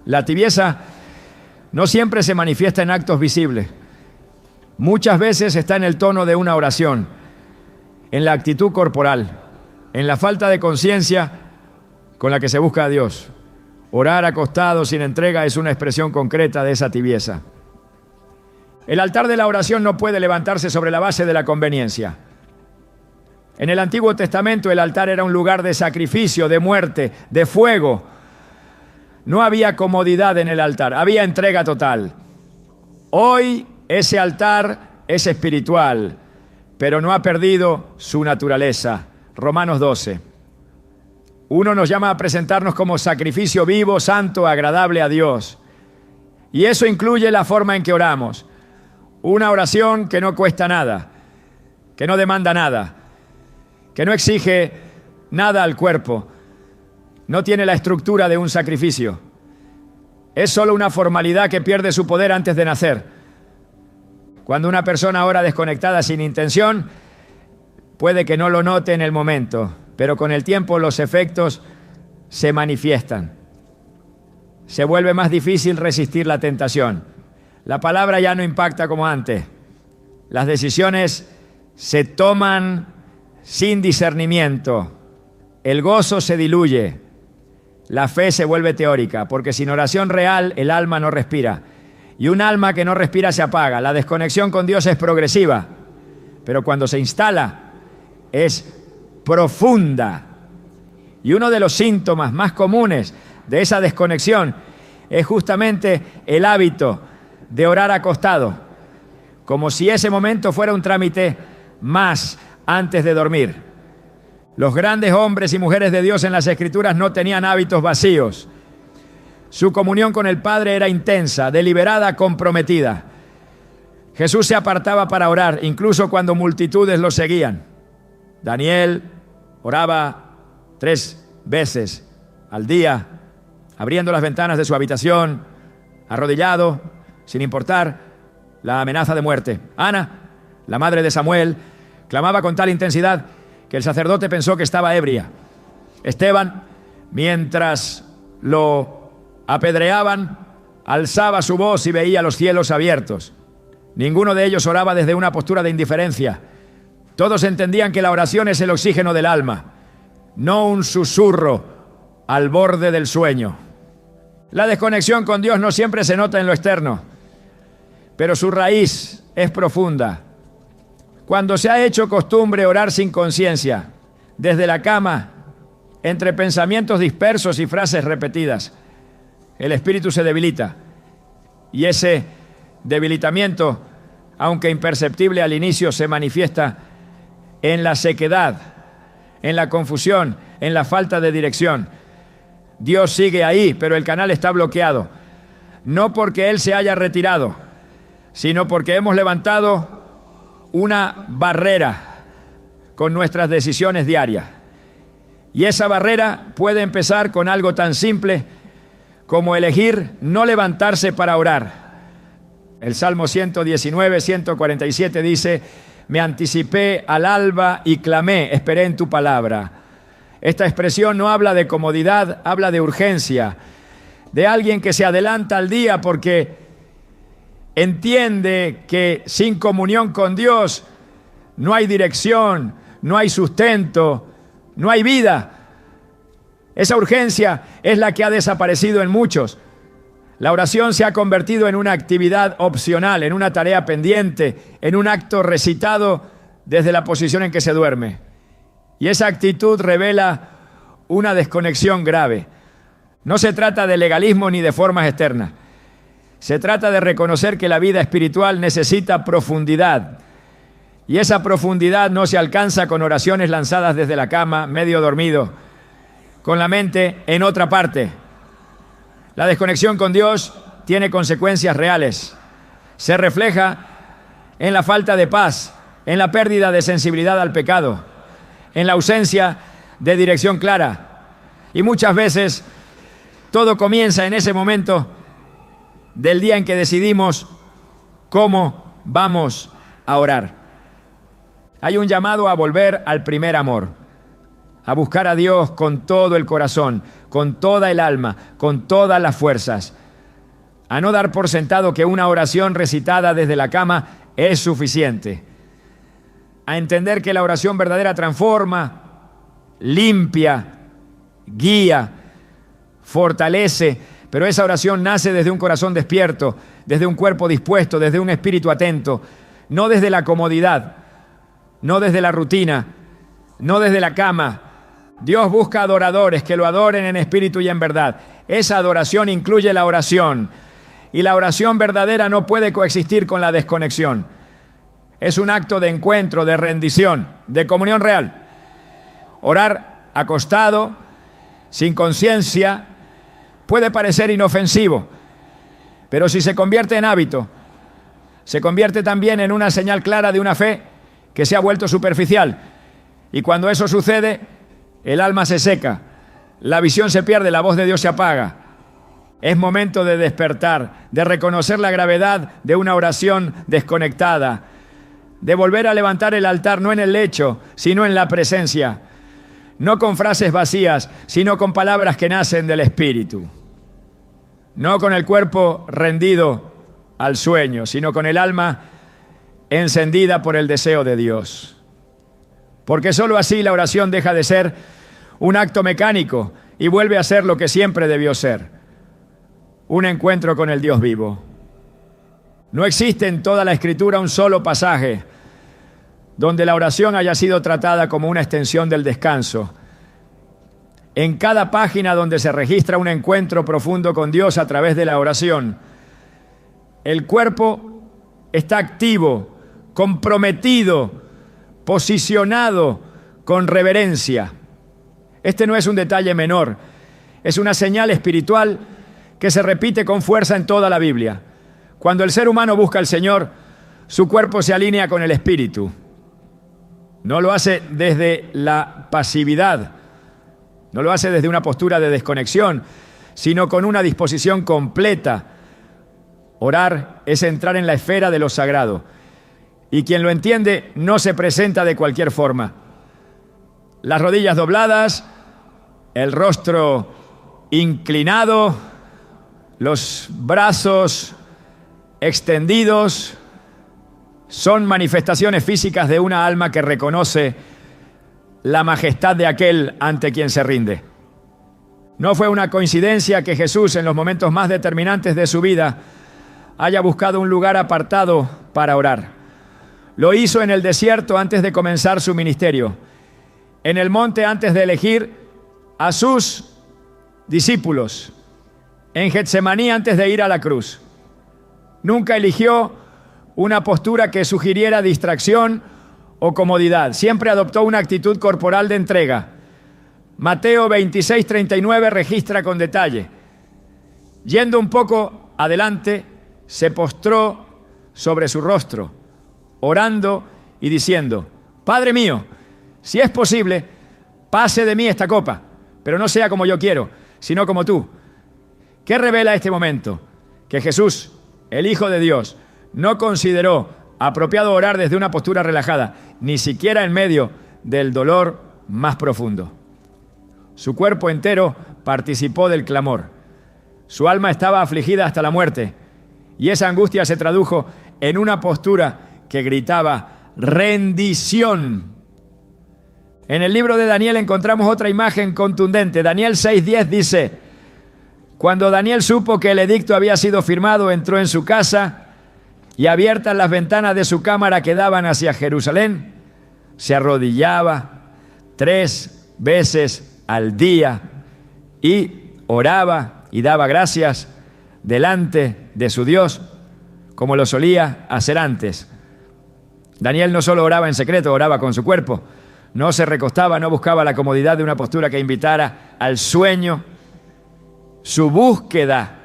La tibieza no siempre se manifiesta en actos visibles. Muchas veces está en el tono de una oración, en la actitud corporal, en la falta de conciencia con la que se busca a Dios, Orar acostado sin entrega es una expresión concreta de esa tibieza. El altar de la oración no puede levantarse sobre la base de la conveniencia. En el Antiguo Testamento el altar era un lugar de sacrificio, de muerte, de fuego. No había comodidad en el altar, había entrega total. Hoy ese altar es espiritual, pero no ha perdido su naturaleza. Romanos 12. Uno nos llama a presentarnos como sacrificio vivo, santo, agradable a Dios. Y eso incluye la forma en que oramos. Una oración que no cuesta nada, que no demanda nada, que no exige nada al cuerpo, no tiene la estructura de un sacrificio. Es solo una formalidad que pierde su poder antes de nacer. Cuando una persona ora desconectada sin intención, puede que no lo note en el momento, pero con el tiempo los efectos se manifiestan. Se vuelve más difícil resistir la tentación. La palabra ya no impacta como antes. Las decisiones se toman sin discernimiento. El gozo se diluye. La fe se vuelve teórica, porque sin oración real el alma no respira. Y un alma que no respira se apaga. La desconexión con Dios es progresiva, pero cuando se instala es profunda. Y uno de los síntomas más comunes de esa desconexión es justamente el hábito de orar acostado, como si ese momento fuera un trámite más antes de dormir. Los grandes hombres y mujeres de Dios en las Escrituras no tenían hábitos vacíos. Su comunión con el Padre era intensa, deliberada, comprometida. Jesús se apartaba para orar, incluso cuando multitudes lo seguían. Daniel oraba 3 veces al día, abriendo las ventanas de su habitación, arrodillado, sin importar la amenaza de muerte. Ana, la madre de Samuel, clamaba con tal intensidad que el sacerdote pensó que estaba ebria. Esteban, mientras lo apedreaban, alzaba su voz y veía los cielos abiertos. Ninguno de ellos oraba desde una postura de indiferencia. Todos entendían que la oración es el oxígeno del alma, no un susurro al borde del sueño. La desconexión con Dios no siempre se nota en lo externo, pero su raíz es profunda. Cuando se ha hecho costumbre orar sin conciencia, desde la cama, entre pensamientos dispersos y frases repetidas, el espíritu se debilita. Y ese debilitamiento, aunque imperceptible al inicio, se manifiesta en la sequedad, en la confusión, en la falta de dirección. Dios sigue ahí, pero el canal está bloqueado. No porque Él se haya retirado, sino porque hemos levantado una barrera con nuestras decisiones diarias. Y esa barrera puede empezar con algo tan simple como elegir no levantarse para orar. El Salmo 119, 147 dice: me anticipé al alba y clamé, esperé en tu palabra. Esta expresión no habla de comodidad, habla de urgencia, de alguien que se adelanta al día porque entiende que sin comunión con Dios no hay dirección, no hay sustento, no hay vida. Esa urgencia es la que ha desaparecido en muchos. La oración se ha convertido en una actividad opcional, en una tarea pendiente, en un acto recitado desde la posición en que se duerme. Y esa actitud revela una desconexión grave. No se trata de legalismo ni de formas externas. Se trata de reconocer que la vida espiritual necesita profundidad. Y esa profundidad no se alcanza con oraciones lanzadas desde la cama, medio dormido, con la mente en otra parte. La desconexión con Dios tiene consecuencias reales. Se refleja en la falta de paz, en la pérdida de sensibilidad al pecado, en la ausencia de dirección clara. Y muchas veces todo comienza en ese momento del día en que decidimos cómo vamos a orar. Hay un llamado a volver al primer amor, a buscar a Dios con todo el corazón, con toda el alma, con todas las fuerzas, a no dar por sentado que una oración recitada desde la cama es suficiente, a entender que la oración verdadera transforma, limpia, guía, fortalece, pero esa oración nace desde un corazón despierto, desde un cuerpo dispuesto, desde un espíritu atento, no desde la comodidad, no desde la rutina, no desde la cama. Dios busca adoradores que lo adoren en espíritu y en verdad. Esa adoración incluye la oración, y la oración verdadera no puede coexistir con la desconexión. Es un acto de encuentro, de rendición, de comunión real. Orar acostado, sin conciencia, puede parecer inofensivo, pero si se convierte en hábito, se convierte también en una señal clara de una fe que se ha vuelto superficial. Y cuando eso sucede, el alma se seca, la visión se pierde, la voz de Dios se apaga. Es momento de despertar, de reconocer la gravedad de una oración desconectada, de volver a levantar el altar no en el lecho, sino en la presencia. No con frases vacías, sino con palabras que nacen del Espíritu. No con el cuerpo rendido al sueño, sino con el alma encendida por el deseo de Dios. Porque sólo así la oración deja de ser un acto mecánico y vuelve a ser lo que siempre debió ser: un encuentro con el Dios vivo. No existe en toda la Escritura un solo pasaje donde la oración haya sido tratada como una extensión del descanso. En cada página donde se registra un encuentro profundo con Dios a través de la oración, el cuerpo está activo, comprometido, posicionado con reverencia. Este no es un detalle menor, es una señal espiritual que se repite con fuerza en toda la Biblia. Cuando el ser humano busca al Señor, su cuerpo se alinea con el espíritu. No lo hace desde la pasividad, no lo hace desde una postura de desconexión, sino con una disposición completa. Orar es entrar en la esfera de lo sagrado, y quien lo entiende no se presenta de cualquier forma. Las rodillas dobladas, el rostro inclinado, los brazos extendidos, son manifestaciones físicas de una alma que reconoce la majestad de aquel ante quien se rinde. No fue una coincidencia que Jesús, en los momentos más determinantes de su vida, haya buscado un lugar apartado para orar. Lo hizo en el desierto antes de comenzar su ministerio, en el monte antes de elegir a sus discípulos, en Getsemaní antes de ir a la cruz. Nunca eligió una postura que sugiriera distracción o comodidad. Siempre adoptó una actitud corporal de entrega. Mateo 26:39 registra con detalle. Yendo un poco adelante, se postró sobre su rostro, orando y diciendo: Padre mío, si es posible, pase de mí esta copa, pero no sea como yo quiero, sino como tú. ¿Qué revela este momento? Que Jesús, el Hijo de Dios, no consideró apropiado orar desde una postura relajada, ni siquiera en medio del dolor más profundo. Su cuerpo entero participó del clamor. Su alma estaba afligida hasta la muerte, y esa angustia se tradujo en una postura que gritaba rendición. En el libro de Daniel encontramos otra imagen contundente. Daniel 6:10 dice: Cuando Daniel supo que el edicto había sido firmado, entró en su casa, y abiertas las ventanas de su cámara que daban hacia Jerusalén, se arrodillaba 3 veces al día y oraba y daba gracias delante de su Dios, como lo solía hacer antes. Daniel no solo oraba en secreto, oraba con su cuerpo. No se recostaba, no buscaba la comodidad de una postura que invitara al sueño. Su búsqueda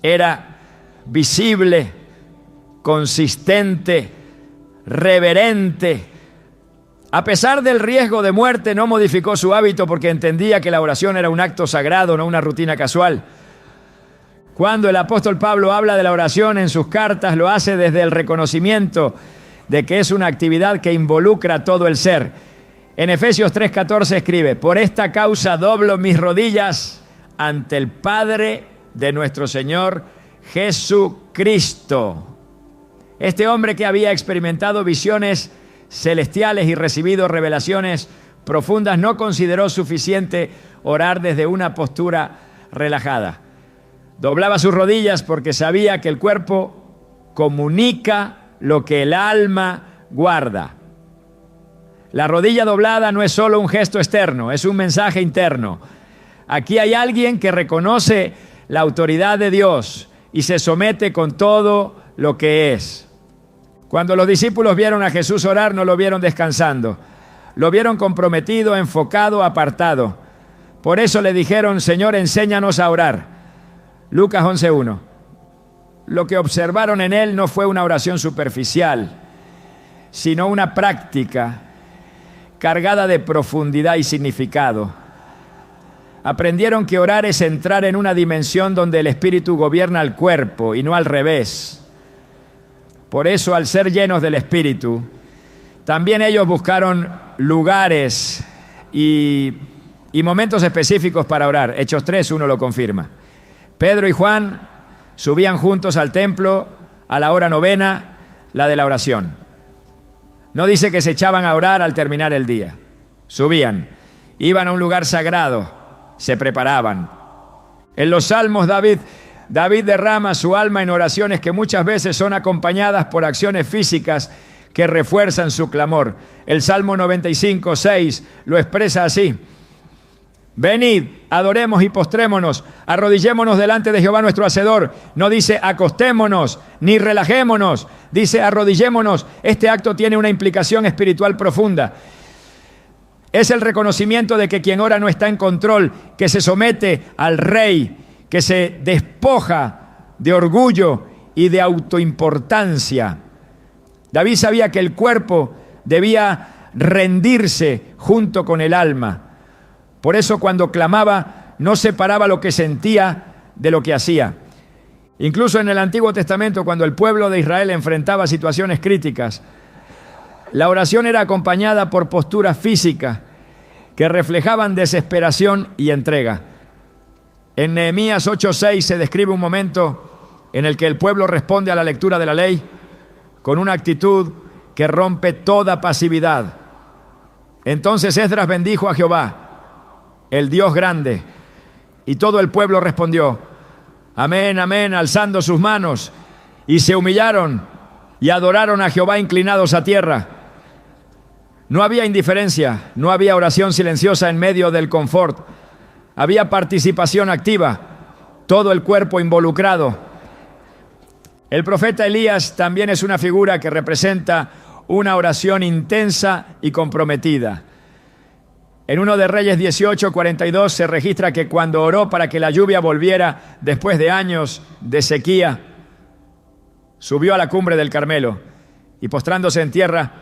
era visible, consistente, reverente. A pesar del riesgo de muerte, no modificó su hábito porque entendía que la oración era un acto sagrado, no una rutina casual. Cuando el apóstol Pablo habla de la oración en sus cartas, lo hace desde el reconocimiento de que es una actividad que involucra todo el ser. En Efesios 3:14 escribe: Por esta causa doblo mis rodillas ante el Padre de nuestro Señor Jesucristo. Este hombre que había experimentado visiones celestiales y recibido revelaciones profundas no consideró suficiente orar desde una postura relajada. Doblaba sus rodillas porque sabía que el cuerpo comunica lo que el alma guarda. La rodilla doblada no es solo un gesto externo, es un mensaje interno. Aquí hay alguien que reconoce la autoridad de Dios y se somete con todo lo que es. Cuando los discípulos vieron a Jesús orar, no lo vieron descansando. Lo vieron comprometido, enfocado, apartado. Por eso le dijeron: Señor, enséñanos a orar. Lucas 11:1. Lo que observaron en él no fue una oración superficial, sino una práctica cargada de profundidad y significado. Aprendieron que orar es entrar en una dimensión donde el Espíritu gobierna el cuerpo y no al revés. Por eso, al ser llenos del Espíritu, también ellos buscaron lugares y momentos específicos para orar. Hechos 3:1 lo confirma. Pedro y Juan subían juntos al templo a la hora novena, la de la oración. No dice que se echaban a orar al terminar el día. Subían, iban a un lugar sagrado, se preparaban. En los Salmos, David derrama su alma en oraciones que muchas veces son acompañadas por acciones físicas que refuerzan su clamor. El Salmo 95:6 lo expresa así: venid, adoremos y postrémonos, arrodillémonos delante de Jehová nuestro Hacedor. No dice acostémonos, ni relajémonos, dice arrodillémonos. Este acto tiene una implicación espiritual profunda. Es el reconocimiento de que quien ora no está en control, que se somete al Rey, que se despoja de orgullo y de autoimportancia. David sabía que el cuerpo debía rendirse junto con el alma. Por eso, cuando clamaba, no separaba lo que sentía de lo que hacía. Incluso en el Antiguo Testamento, cuando el pueblo de Israel enfrentaba situaciones críticas, la oración era acompañada por posturas físicas que reflejaban desesperación y entrega. En Nehemías 8:6 se describe un momento en el que el pueblo responde a la lectura de la ley con una actitud que rompe toda pasividad. Entonces Esdras bendijo a Jehová, el Dios grande, y todo el pueblo respondió: amén, amén, alzando sus manos, y se humillaron y adoraron a Jehová inclinados a tierra. No había indiferencia, no había oración silenciosa en medio del confort. Había participación activa, todo el cuerpo involucrado. El profeta Elías también es una figura que representa una oración intensa y comprometida. En 1 de Reyes 18:42 se registra que cuando oró para que la lluvia volviera después de años de sequía, subió a la cumbre del Carmelo y, postrándose en tierra,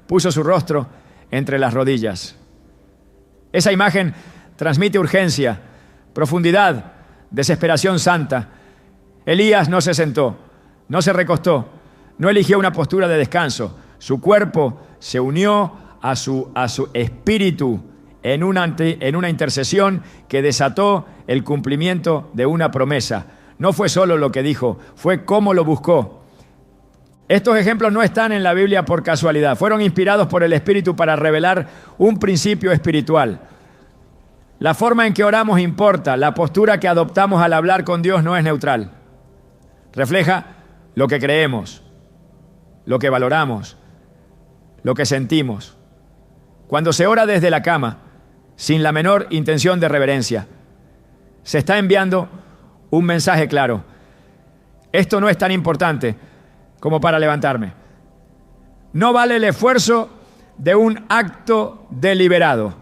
puso su rostro entre las rodillas. Esa imagen transmite urgencia, profundidad, desesperación santa. Elías no se sentó, no se recostó, no eligió una postura de descanso. Su cuerpo se unió a su espíritu en una intercesión que desató el cumplimiento de una promesa. No fue solo lo que dijo, fue cómo lo buscó. Estos ejemplos no están en la Biblia por casualidad. Fueron inspirados por el Espíritu para revelar un principio espiritual. La forma en que oramos importa. La postura que adoptamos al hablar con Dios no es neutral. Refleja lo que creemos, lo que valoramos, lo que sentimos. Cuando se ora desde la cama, sin la menor intención de reverencia, se está enviando un mensaje claro: esto no es tan importante como para levantarme. No vale el esfuerzo de un acto deliberado.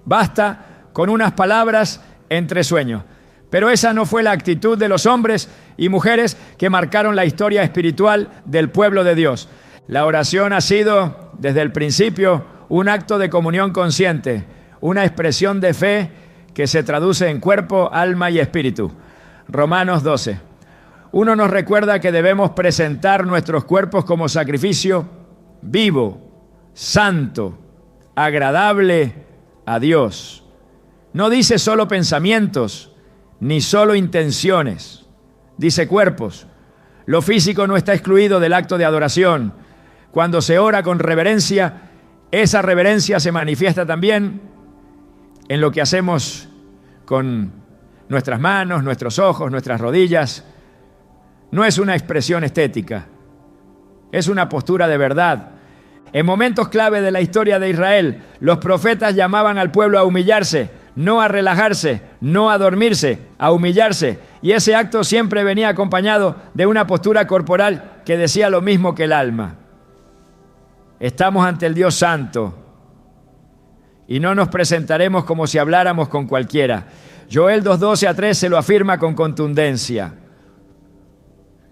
Basta con unas palabras entre sueños. Pero esa no fue la actitud de los hombres y mujeres que marcaron la historia espiritual del pueblo de Dios. La oración ha sido, desde el principio, un acto de comunión consciente, una expresión de fe que se traduce en cuerpo, alma y espíritu. Romanos 12. Uno nos recuerda que debemos presentar nuestros cuerpos como sacrificio vivo, santo, agradable a Dios. No dice solo pensamientos, ni solo intenciones. Dice cuerpos. Lo físico no está excluido del acto de adoración. Cuando se ora con reverencia, esa reverencia se manifiesta también en lo que hacemos con nuestras manos, nuestros ojos, nuestras rodillas. No es una expresión estética, es una postura de verdad. En momentos clave de la historia de Israel, los profetas llamaban al pueblo a humillarse, no a relajarse, no a dormirse, a humillarse. Y ese acto siempre venía acompañado de una postura corporal que decía lo mismo que el alma. Estamos ante el Dios Santo y no nos presentaremos como si habláramos con cualquiera. Joel 2:12-13 lo afirma con contundencia.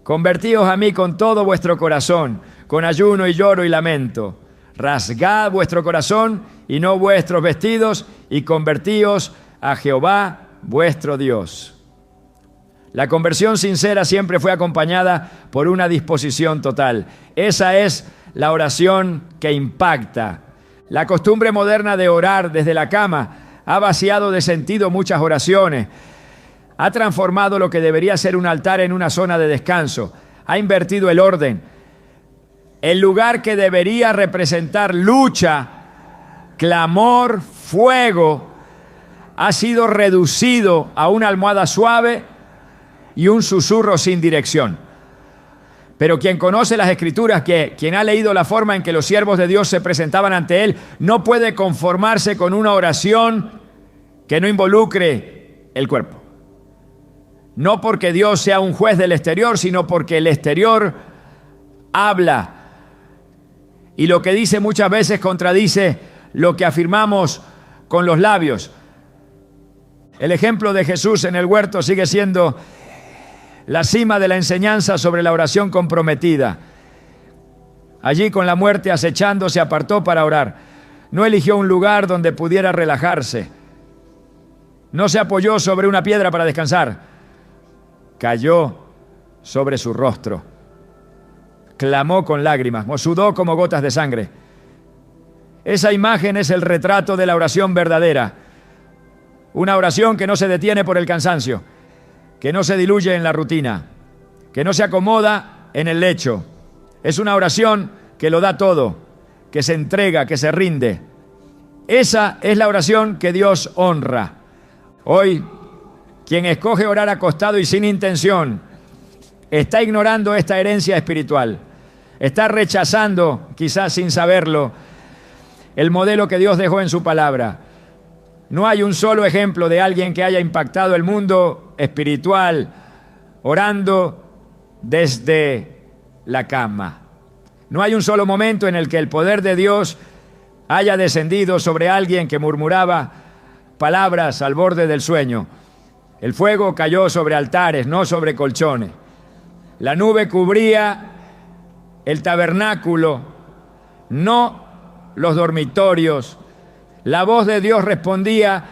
Convertíos a mí con todo vuestro corazón, con ayuno y lloro y lamento. Rasgad vuestro corazón y no vuestros vestidos, y convertíos a Jehová vuestro Dios. La conversión sincera siempre fue acompañada por una disposición total. Esa es la oración que impacta. La costumbre moderna de orar desde la cama ha vaciado de sentido muchas oraciones. Ha transformado lo que debería ser un altar en una zona de descanso. Ha invertido el orden. El lugar que debería representar lucha, clamor, fuego, ha sido reducido a una almohada suave y un susurro sin dirección. Pero quien conoce las Escrituras, quien ha leído la forma en que los siervos de Dios se presentaban ante Él, no puede conformarse con una oración que no involucre el cuerpo. No porque Dios sea un juez del exterior, sino porque el exterior habla. Y lo que dice muchas veces contradice lo que afirmamos con los labios. El ejemplo de Jesús en el huerto sigue siendo la cima de la enseñanza sobre la oración comprometida. Allí, con la muerte acechando, se apartó para orar. No eligió un lugar donde pudiera relajarse. No se apoyó sobre una piedra para descansar. Cayó sobre su rostro. Clamó con lágrimas, sudó como gotas de sangre. Esa imagen es el retrato de la oración verdadera. Una oración que no se detiene por el cansancio, que no se diluye en la rutina, que no se acomoda en el lecho. Es una oración que lo da todo, que se entrega, que se rinde. Esa es la oración que Dios honra. Hoy, quien escoge orar acostado y sin intención, está ignorando esta herencia espiritual. Está rechazando, quizás sin saberlo, el modelo que Dios dejó en su palabra. No hay un solo ejemplo de alguien que haya impactado el mundo espiritual orando desde la cama. No hay un solo momento en el que el poder de Dios haya descendido sobre alguien que murmuraba palabras al borde del sueño. El fuego cayó sobre altares, no sobre colchones. La nube cubría el tabernáculo, no los dormitorios. La voz de Dios respondía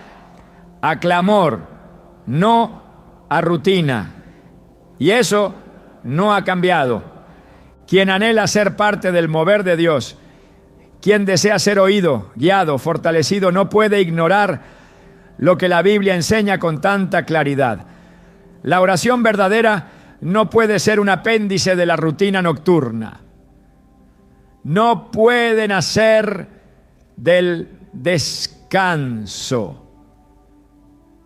a clamor, no a rutina. Y eso no ha cambiado. Quien anhela ser parte del mover de Dios, quien desea ser oído, guiado, fortalecido, no puede ignorar lo que la Biblia enseña con tanta claridad. La oración verdadera no puede ser un apéndice de la rutina nocturna. No puede nacer del descanso.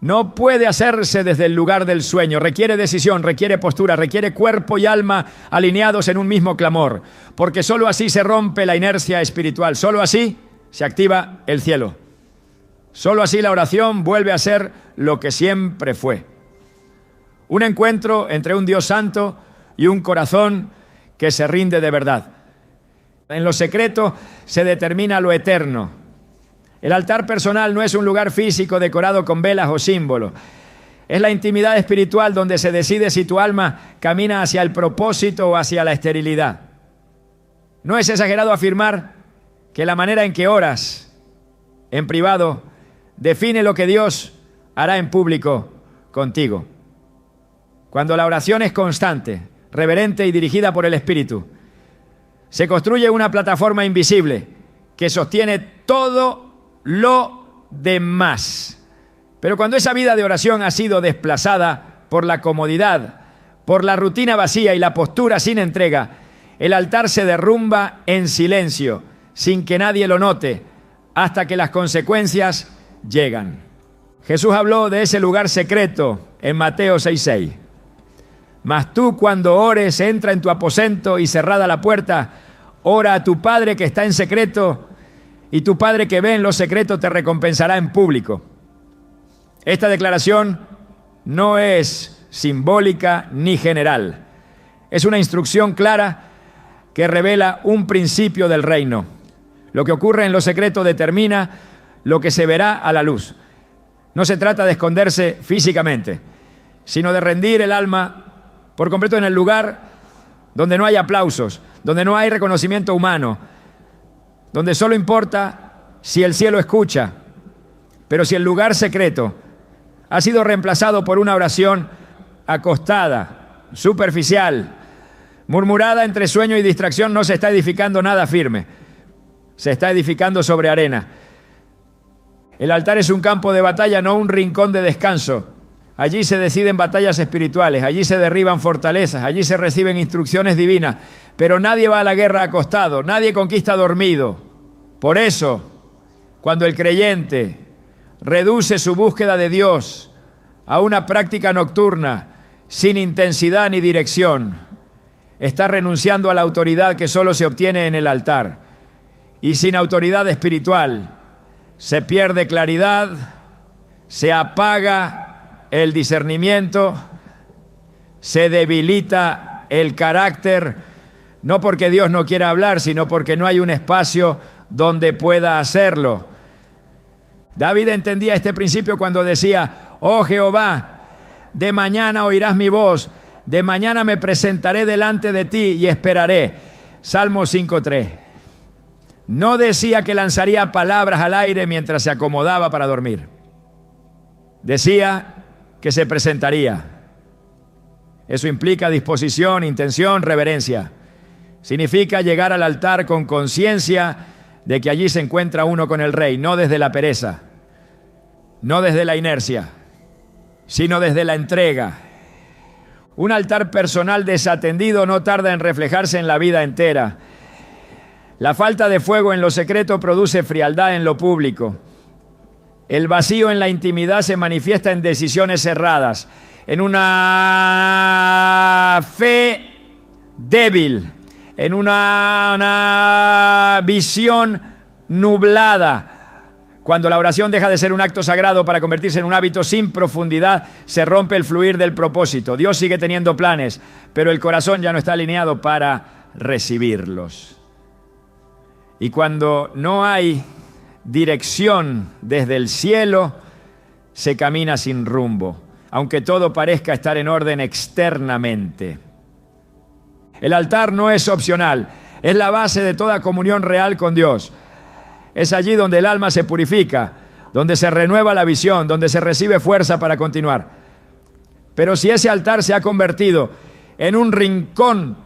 No puede hacerse desde el lugar del sueño. Requiere decisión, requiere postura, requiere cuerpo y alma alineados en un mismo clamor. Porque sólo así se rompe la inercia espiritual. Sólo así se activa el cielo. Sólo así la oración vuelve a ser lo que siempre fue. Un encuentro entre un Dios santo y un corazón que se rinde de verdad. En lo secreto se determina lo eterno. El altar personal no es un lugar físico decorado con velas o símbolos. Es la intimidad espiritual donde se decide si tu alma camina hacia el propósito o hacia la esterilidad. No es exagerado afirmar que la manera en que oras en privado define lo que Dios hará en público contigo. Cuando la oración es constante, reverente y dirigida por el Espíritu, se construye una plataforma invisible que sostiene todo lo demás. Pero cuando esa vida de oración ha sido desplazada por la comodidad, por la rutina vacía y la postura sin entrega, el altar se derrumba en silencio, sin que nadie lo note, hasta que las consecuencias llegan. Jesús habló de ese lugar secreto en Mateo 6:6. Mas tú, cuando ores, entra en tu aposento y cerrada la puerta, ora a tu Padre que está en secreto, y tu Padre que ve en lo secreto te recompensará en público. Esta declaración no es simbólica ni general. Es una instrucción clara que revela un principio del reino. Lo que ocurre en lo secreto determina lo que se verá a la luz. No se trata de esconderse físicamente, sino de rendir el alma por completo en el lugar donde no hay aplausos, donde no hay reconocimiento humano, donde solo importa si el cielo escucha. Pero si el lugar secreto ha sido reemplazado por una oración acostada, superficial, murmurada entre sueño y distracción, no se está edificando nada firme. Se está edificando sobre arena. El altar es un campo de batalla, no un rincón de descanso. Allí se deciden batallas espirituales, allí se derriban fortalezas, allí se reciben instrucciones divinas, pero nadie va a la guerra acostado, nadie conquista dormido. Por eso, cuando el creyente reduce su búsqueda de Dios a una práctica nocturna, sin intensidad ni dirección, está renunciando a la autoridad que solo se obtiene en el altar. Y sin autoridad espiritual, se pierde claridad, se apaga el discernimiento, se debilita el carácter, no porque Dios no quiera hablar, sino porque no hay un espacio donde pueda hacerlo. David entendía este principio cuando decía: oh Jehová, de mañana oirás mi voz, de mañana me presentaré delante de ti y esperaré. Salmo 5:3. No decía que lanzaría palabras al aire mientras se acomodaba para dormir. Decía que se presentaría. Eso implica disposición, intención, reverencia. Significa llegar al altar con conciencia de que allí se encuentra uno con el Rey, no desde la pereza, no desde la inercia, sino desde la entrega. Un altar personal desatendido no tarda en reflejarse en la vida entera. La falta de fuego en lo secreto produce frialdad en lo público. El vacío en la intimidad se manifiesta en decisiones cerradas, en una fe débil, en una visión nublada. Cuando la oración deja de ser un acto sagrado para convertirse en un hábito sin profundidad, se rompe el fluir del propósito. Dios sigue teniendo planes, pero el corazón ya no está alineado para recibirlos. Y cuando no hay dirección desde el cielo, se camina sin rumbo, aunque todo parezca estar en orden externamente. El altar no es opcional, es la base de toda comunión real con Dios. Es allí donde el alma se purifica, donde se renueva la visión, donde se recibe fuerza para continuar. Pero si ese altar se ha convertido en un rincón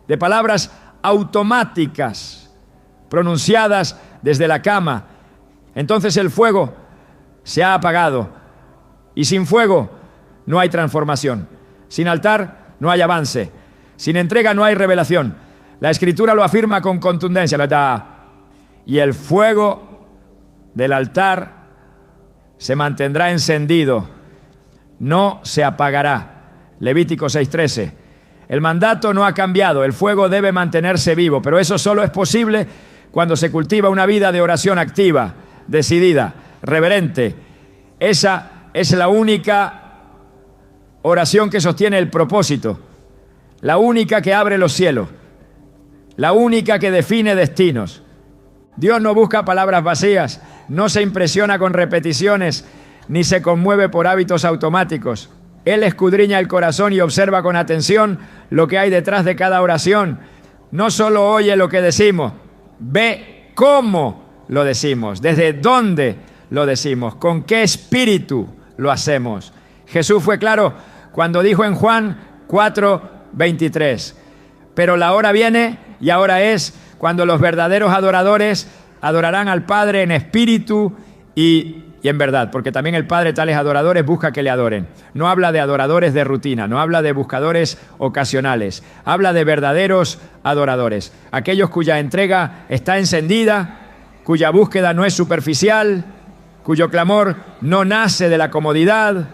de palabras automáticas, pronunciadas desde la cama, entonces el fuego se ha apagado. Y sin fuego no hay transformación. Sin altar no hay avance. Sin entrega no hay revelación. La Escritura lo afirma con contundencia, ¿verdad? Y el fuego del altar se mantendrá encendido, no se apagará. Levítico 6:13. El mandato no ha cambiado, el fuego debe mantenerse vivo, pero eso solo es posible cuando se cultiva una vida de oración activa, decidida, reverente. Esa es la única oración que sostiene el propósito, la única que abre los cielos, la única que define destinos. Dios no busca palabras vacías, no se impresiona con repeticiones, ni se conmueve por hábitos automáticos. Él escudriña el corazón y observa con atención lo que hay detrás de cada oración. No solo oye lo que decimos, ve cómo lo decimos, desde dónde lo decimos, con qué espíritu lo hacemos. Jesús fue claro cuando dijo en Juan 4:23, pero la hora viene y ahora es cuando los verdaderos adoradores adorarán al Padre en espíritu y en verdad, porque también el Padre tales adoradores busca que le adoren. No habla de adoradores de rutina, no habla de buscadores ocasionales, habla de verdaderos adoradores, aquellos cuya entrega está encendida, cuya búsqueda no es superficial, cuyo clamor no nace de la comodidad.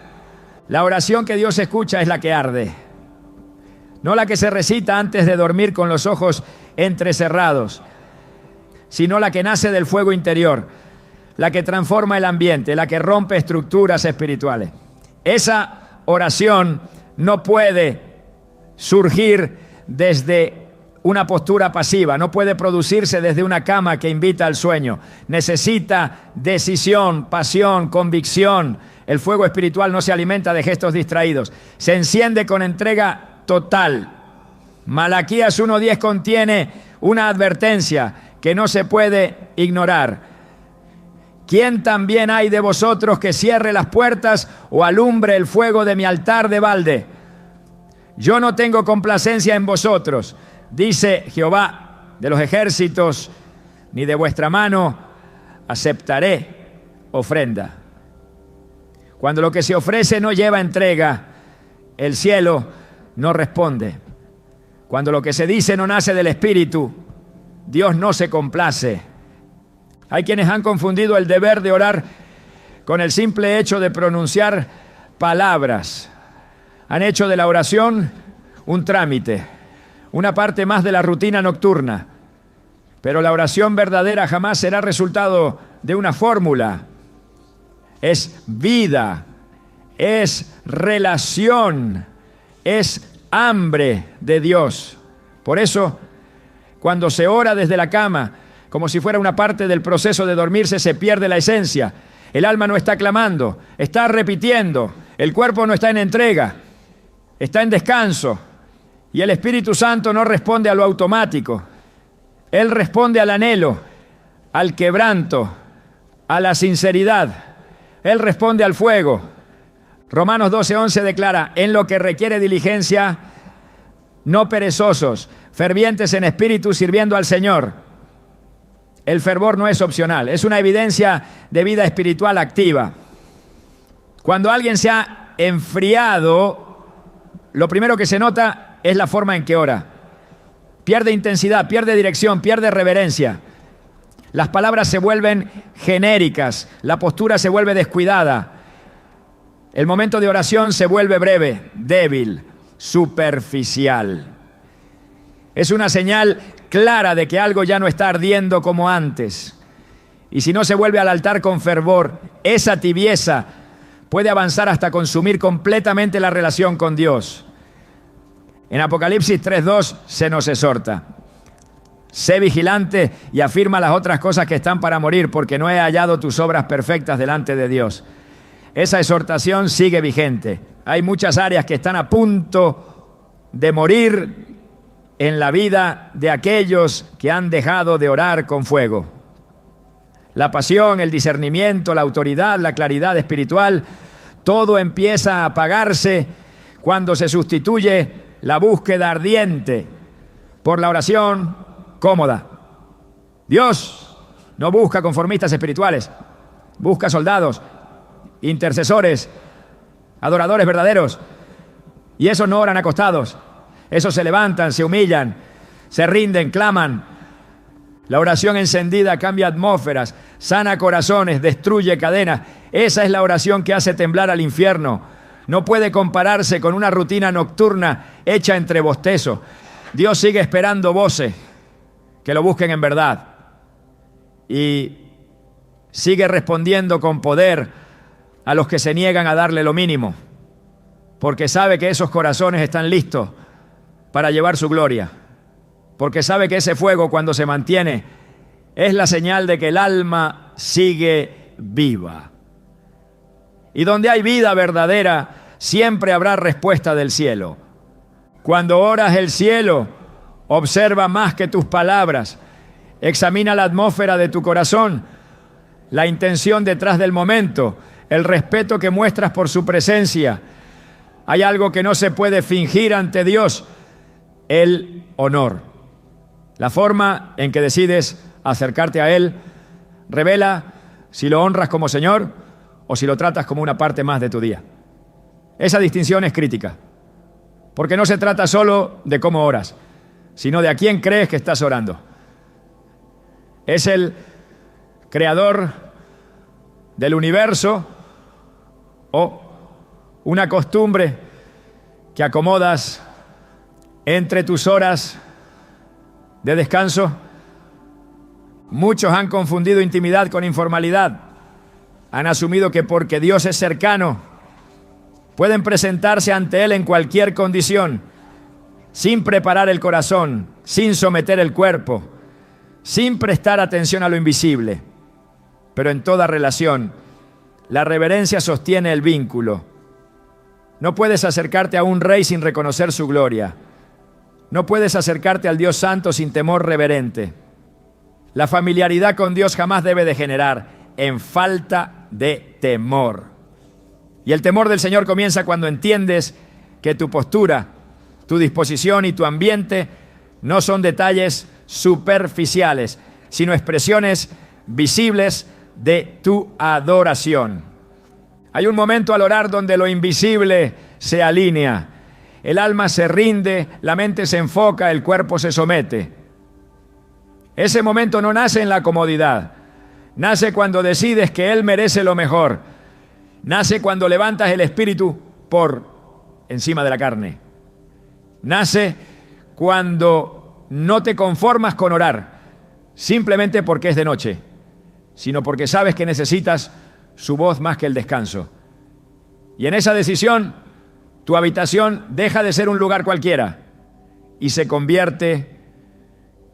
La oración que Dios escucha es la que arde, no la que se recita antes de dormir con los ojos entrecerrados, sino la que nace del fuego interior, la que transforma el ambiente, la que rompe estructuras espirituales. Esa oración no puede surgir desde una postura pasiva, no puede producirse desde una cama que invita al sueño. Necesita decisión, pasión, convicción. El fuego espiritual no se alimenta de gestos distraídos, se enciende con entrega total. Malaquías 1:10 contiene una advertencia que no se puede ignorar. ¿Quién también hay de vosotros que cierre las puertas o alumbre el fuego de mi altar de balde? Yo no tengo complacencia en vosotros, dice Jehová de los ejércitos, ni de vuestra mano aceptaré ofrenda. Cuando lo que se ofrece no lleva entrega, el cielo no responde. Cuando lo que se dice no nace del Espíritu, Dios no se complace. Hay quienes han confundido el deber de orar con el simple hecho de pronunciar palabras. Han hecho de la oración un trámite, una parte más de la rutina nocturna. Pero la oración verdadera jamás será resultado de una fórmula. Es vida, es relación, es hambre de Dios. Por eso, cuando se ora desde la cama, como si fuera una parte del proceso de dormirse, se pierde la esencia. El alma no está clamando, está repitiendo. El cuerpo no está en entrega, está en descanso. Y el Espíritu Santo no responde a lo automático. Él responde al anhelo, al quebranto, a la sinceridad. Él responde al fuego. Romanos 12:11 declara: en lo que requiere diligencia, no perezosos, fervientes en espíritu, sirviendo al Señor. El fervor no es opcional, es una evidencia de vida espiritual activa. Cuando alguien se ha enfriado, lo primero que se nota es la forma en que ora. Pierde intensidad, pierde dirección, pierde reverencia. Las palabras se vuelven genéricas, la postura se vuelve descuidada. El momento de oración se vuelve breve, débil, superficial. Es una señal clara de que algo ya no está ardiendo como antes. Y si no se vuelve al altar con fervor, esa tibieza puede avanzar hasta consumir completamente la relación con Dios. En Apocalipsis 3:2 se nos exhorta: sé vigilante y afirma las otras cosas que están para morir, porque no he hallado tus obras perfectas delante de Dios. Esa exhortación sigue vigente. Hay muchas áreas que están a punto de morir en la vida de aquellos que han dejado de orar con fuego. La pasión, el discernimiento, la autoridad, la claridad espiritual, todo empieza a apagarse cuando se sustituye la búsqueda ardiente por la oración cómoda. Dios no busca conformistas espirituales, busca soldados, intercesores, adoradores verdaderos. Y esos no oran acostados, esos se levantan, se humillan, se rinden, claman. La oración encendida cambia atmósferas, sana corazones, destruye cadenas. Esa es la oración que hace temblar al infierno. No puede compararse con una rutina nocturna hecha entre bostezos. Dios sigue esperando voces que lo busquen en verdad. Y sigue respondiendo con poder a los que se niegan a darle lo mínimo, porque sabe que esos corazones están listos para llevar su gloria, porque sabe que ese fuego, cuando se mantiene, es la señal de que el alma sigue viva. Y donde hay vida verdadera, siempre habrá respuesta del cielo. Cuando oras, el cielo observa más que tus palabras, examina la atmósfera de tu corazón, la intención detrás del momento, el respeto que muestras por su presencia. Hay algo que no se puede fingir ante Dios: el honor. La forma en que decides acercarte a Él revela si lo honras como Señor o si lo tratas como una parte más de tu día. Esa distinción es crítica, porque no se trata solo de cómo oras, sino de a quién crees que estás orando. ¿Es el creador del universo o una costumbre que acomodas entre tus horas de descanso? Muchos han confundido intimidad con informalidad. Han asumido que porque Dios es cercano, pueden presentarse ante Él en cualquier condición, sin preparar el corazón, sin someter el cuerpo, sin prestar atención a lo invisible. Pero en toda relación, la reverencia sostiene el vínculo. No puedes acercarte a un rey sin reconocer su gloria. No puedes acercarte al Dios Santo sin temor reverente. La familiaridad con Dios jamás debe degenerar en falta de temor. Y el temor del Señor comienza cuando entiendes que tu postura, tu disposición y tu ambiente no son detalles superficiales, sino expresiones visibles de tu adoración. Hay un momento al orar donde lo invisible se alinea. El alma se rinde, la mente se enfoca, el cuerpo se somete. Ese momento no nace en la comodidad. Nace cuando decides que Él merece lo mejor. Nace cuando levantas el espíritu por encima de la carne. Nace cuando no te conformas con orar, simplemente porque es de noche, sino porque sabes que necesitas su voz más que el descanso. Y en esa decisión, tu habitación deja de ser un lugar cualquiera y se convierte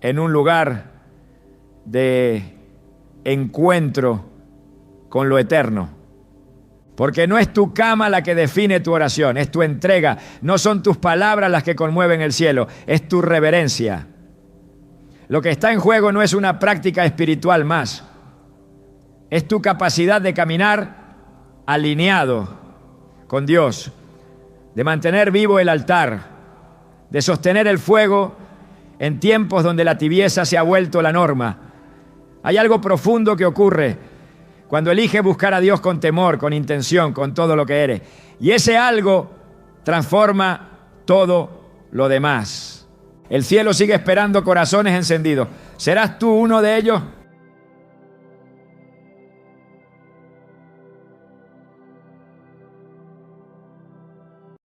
en un lugar de encuentro con lo eterno. Porque no es tu cama la que define tu oración, es tu entrega. No son tus palabras las que conmueven el cielo, es tu reverencia. Lo que está en juego no es una práctica espiritual más, es tu capacidad de caminar alineado con Dios, de mantener vivo el altar, de sostener el fuego en tiempos donde la tibieza se ha vuelto la norma. Hay algo profundo que ocurre cuando eliges buscar a Dios con temor, con intención, con todo lo que eres. Y ese algo transforma todo lo demás. El cielo sigue esperando corazones encendidos. ¿Serás tú uno de ellos?